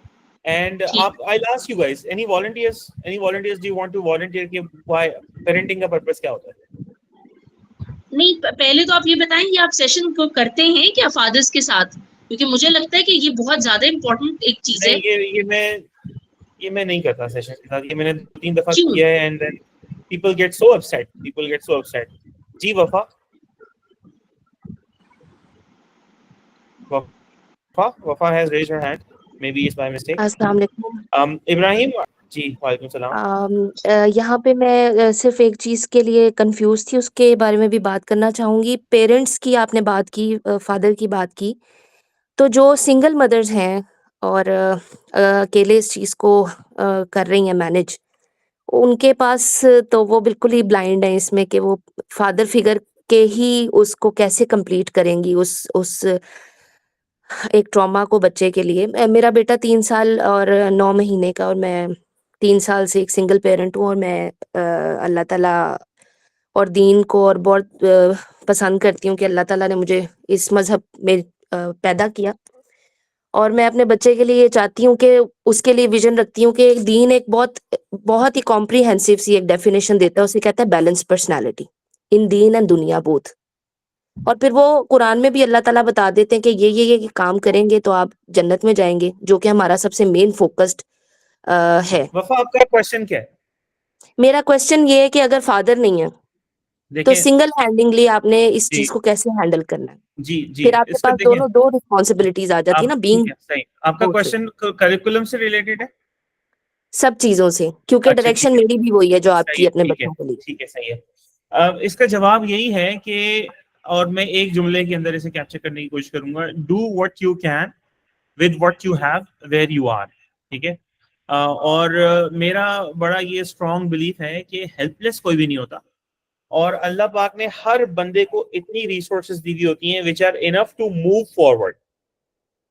And ठीक। I'll ask you guys, any volunteers do you want to volunteer कि why parenting का purpose क्या होता है? नहीं, पहले तो आप ये बताएं कि आप सेशन को करते हैं क्या फादर्स के साथ, क्योंकि मुझे लगता है कि ये बहुत ज्यादा इम्पोर्टेंट एक चीज है। ये मैं नहीं करता सेशन के साथ, ये मैंने 3 दफा क्यों? किया है and then people get so upset. जी वफा has raised her hand, maybe it's by mistake. अस्सलाम वालेकुम। इब्राहिम जी, वालेकुम सलाम। यहाँ पे मैं सिर्फ एक चीज़ के लिए कंफ्यूज थी, उसके बारे में भी बात करना चाहूँगी। पेरेंट्स की आपने बात की, फादर की बात की, तो जो सिंगल मदर्स हैं और अकेले इस चीज़ को कर रही हैं मैनेज, उनके पास तो वो बिल्कुल ही ब्लाइंड हैं इसमें कि वो फादर फिगर के ही उसको कैसे कंप्लीट करेंगी उस एक ट्रॉमा को बच्चे के लिए। मेरा बेटा 3 साल और 9 महीने का, और मैं 3 साल से एक सिंगल पेरेंट हूँ, और मैं अल्लाह ताला और दीन को और बहुत पसंद करती हूँ कि अल्लाह ताला ने मुझे इस मज़हब में पैदा किया, और मैं अपने बच्चे के लिए ये चाहती हूँ कि उसके लिए विज़न रखती हूँ कि दीन एक बहुत ही कॉम्प्रिहेंसिव सी एक डेफिनेशन देता है, उसे कहता है balance personality in Deen and दुनिया बोथ। और फिर वो कुरान में भी अल्लाह ताला बता देते हैं कि ये काम करेंगे तो आप जन्नत में जाएंगे, जो कि हमारा सबसे मेन फोकस्ड है। वफा आपका क्वेश्चन क्या है? मेरा क्वेश्चन ये है कि अगर फादर नहीं है तो देखिए सिंगल हैंडिंगली आपने इस जी चीज को कैसे हैंडल करना है? जी फिर आपके इसका पास देखिए दो रिस्पॉन्सिबिलिटीज आ जाती है ना, आप बीइंग ठीक है, सही। आपका बोथ से, क्वेश्चन करिकुलम से रिलेटेड है? सब चीजों से, क्योंकि अच्छा ठीक डायरेक्शन है, मेरी भी वही है जो आपकी सही है, अपने ठीक है, बच्चों के लिए। ठीक है, सही है। अब इसका जवाब यही है कि, और मैं एक जुमले के अंदर इसे कैप्चर करने की कोशिश करूंगा, do what you can with what you have where you are. ठीक है। और मेरा बड़ा ये स्ट्रॉन्ग बिलीफ है कि हेल्पलेस कोई भी नहीं होता, और अल्लाह पाक ने हर बंदे को इतनी रिसोर्सेज दी हुई होती हैं which are enough to move forward.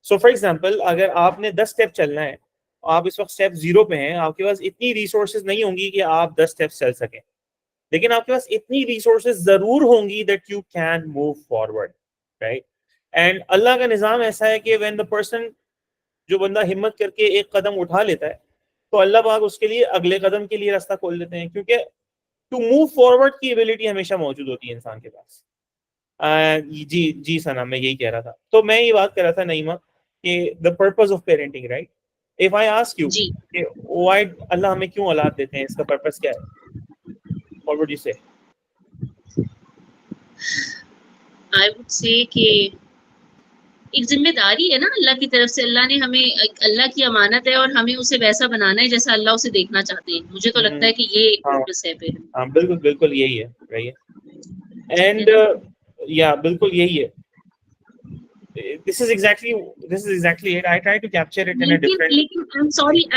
So for example, अगर आपने 10 स्टेप चलना है, आप इस वक्त स्टेप 0 पे हैं, आपके पास इतनी रिसोर्सेज नहीं होंगी कि आप 10 स्टेप चल सकें, लेकिन आपके पास इतनी रिसोर्सेज जरूर होंगी that you can move forward, right? And Allah का निज़ाम ऐसा है कि व्हेन द पर्सन, जो बंदा हिम्मत करके एक कदम उठा लेता है, तो अल्लाह पाक उसके लिए अगले कदम के लिए रास्ता खोल देते हैं, क्योंकि टू मूव फॉरवर्ड की एबिलिटी हमेशा मौजूद होती है इंसान के पास। जी सना, मैं यही कह रहा था। तो मैं ये बात कर रहा था नईमा कि the purpose of parenting, right? If I ask you जी। कि व्हाई अल्लाह हमें क्यों औलाद देते हैं, इसका पर्पस क्या है? व्हाट वुड यू से? आई वुड से कि एक जिम्मेदारी है ना अल्लाह की तरफ से, अल्लाह ने हमें, अल्लाह की अमानत है और हमें उसे वैसा बनाना है जैसा अल्लाह उसे देखना चाहते हैं। मुझे तो लगता है कि ये हाँ पर्पस है फिर। हाँ, बिल्कुल यही है, रही है। ठीक है एंड ना? या बिल्कुल यही है। This is exactly it. I try to capture it in a different. लेकिन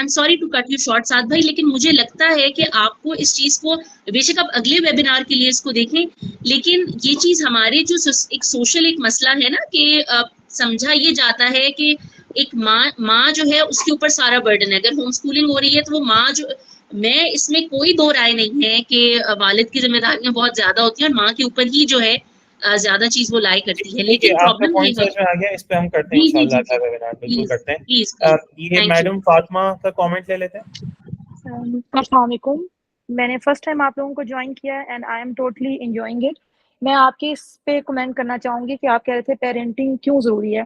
I'm sorry to cut you short साद भाई, लेकिन मुझे लगता है कि आपको इस चीज को, बेशक आप अगले वेबिनार के लिए इसको देखें, लेकिन ये चीज हमारे जो एक सोशल एक मसला है ना कि समझा ये जाता है कि एक माँ जो है उसके ऊपर सारा बर्डन है। अगर होम स्कूलिंग हो रही है तो वो माँ जो, मैं इसमें कोई दो राय नहीं है कि वालिद की जिम्मेदारियां बहुत ज्यादा होती हैं और माँ के ऊपर ही जो है ज्यादा चीज वो लाई करती है। लेकिन आपका प्रॉब्लम पॉइंट ये है, समझ में आ गया, इस पे हम करते हैं जी इंशाल्लाह जी अगला वेबिनार, बिल्कुल करते हैं। प्लीज ये थैंक मैडम फातिमा का कमेंट ले लेते हैं। अस्सलाम वालेकुम, मैंने फर्स्ट टाइम आप लोगों को ज्वाइन किया है and I am totally enjoying it. मैं आपके इस पे कमेंट करना चाहूँगी कि आप कह रहे थे पेरेंटिंग क्यों ज़रूरी है।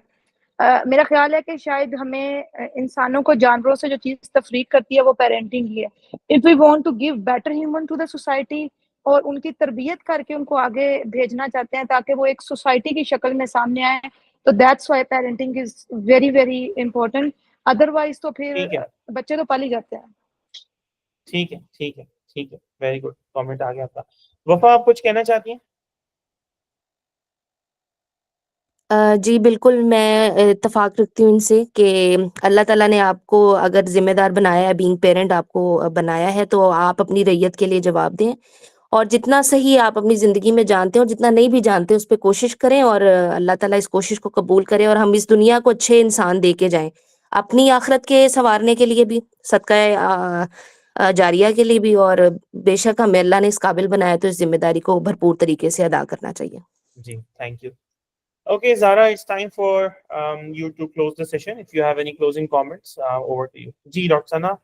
मेरा ख्याल है कि शायद हमें इंसानों को जानवरों से जो चीज़ तफरीक करती है वो पेरेंटिंग ही है। If we want to give better human to the society और उनकी तरबियत करके उनको आगे भेजना चाहते हैं ताकि वो एक सोसाइटी की शक्ल में सामने आए, तो that's why parenting is very very important. Otherwise तो फिर ठीक है, बच्चे तो पल ही जाते हैं। ठीक है, वेरी गुड कमेंट आ गया आपका। वफा, आप कुछ कहना चाहती हैं? जी बिल्कुल, मैं इत्तेफाक रखती हूँ इनसे कि अल्लाह ताला ने आपको अगर ज़िम्मेदार बनाया है, बीइंग पेरेंट आपको बनाया है, तो आप अपनी रैयत के लिए जवाब दें, और जितना सही आप अपनी ज़िंदगी में जानते हैं और जितना नहीं भी जानते उस पे कोशिश करें, और अल्लाह ताला इस कोशिश को कबूल करे और हम इस दुनिया को अच्छे इंसान दे के जाएँ। अपनी आखिरत के संवारने के लिए भी, सदका जारिया के लिए भी, और बेशक हमें अल्लाह ने इस काबिल बनाया तो इस ज़िम्मेदारी को भरपूर तरीके से अदा करना चाहिए। जी, thank you. Okay, Zara, it's time for you to close the session. If you have any closing comments, over to you. Ji, Dr. Sana,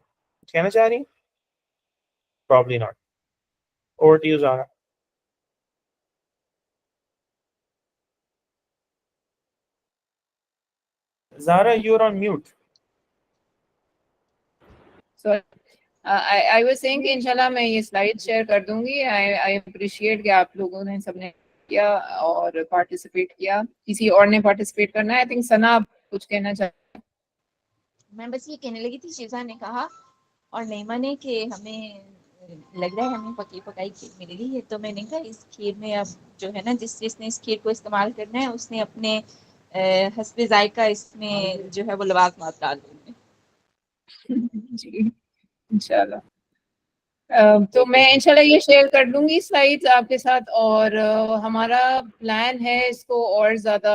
कहना चाह रही? Probably not. Over to you, Zara. Zara, you're on mute. So I was saying कि इंशाल्लाह मैं ये slide share कर दूंगी. I appreciate कि आप लोगों ने सबने किया और पार्टिसिपेट किया. किसी और ने पार्टिसिपेट करना है? I think सना आप कुछ कहना चाहते हैं? मैं बस ये कहने लगी थी, शीजा ने कहा और नईमा ने कि हमें लग रहा है हमें पकी पकाई खीर मिल गई है, तो मैंने कहा इस खीर में अब जो है ना, जिसने इस खीर को इस्तेमाल करना है उसने अपने हस्बे जायका इसमें जो है वो लवाज़मात डाल देंगे. जी इंशाल्लाह. तो मैं इंशाल्लाह ये शेयर कर दूंगी स्लाइड्स आपके साथ. और हमारा प्लान है इसको और ज़्यादा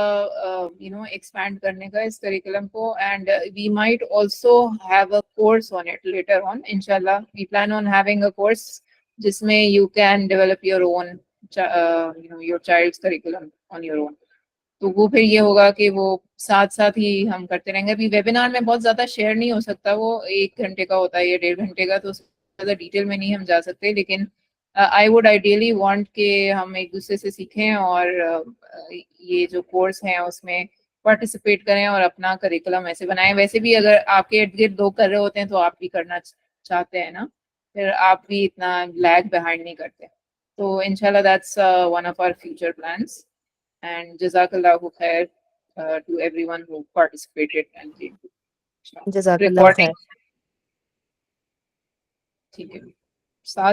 एक्सपैंड करने का, इस करिकुलम को. And we might also have a course on it later on. इंशाल्लाह we plan on having a course जिसमें you can develop your own your child's curriculum on your own. तो वो फिर ये होगा कि वो साथ साथ ही हम करते रहेंगे. अभी वेबिनार में बहुत ज़्यादा शेयर नहीं हो सकता, वो 1 घंटे का होता है या 1.5 घंटे का, तो ज़्यादा डिटेल में नहीं हम जा सकते. लेकिन आई वुड आइडियली वांट कि हम एक दूसरे से सीखें और ये जो कोर्स हैं उसमें पार्टिसिपेट करें और अपना करिकुलम ऐसे बनाएं. वैसे भी अगर आपके इर्द गिर्द लोग कर रहे होते हैं तो आप भी करना चाहते हैं ना, फिर आप भी इतना लैग बिहाइंड नहीं करते. तो इंशाल्लाह that's one of our future plans. And Jazakallahu khair to everyone who participated and did. जज़ाकल्लाह Recording. खैर. ठीक है.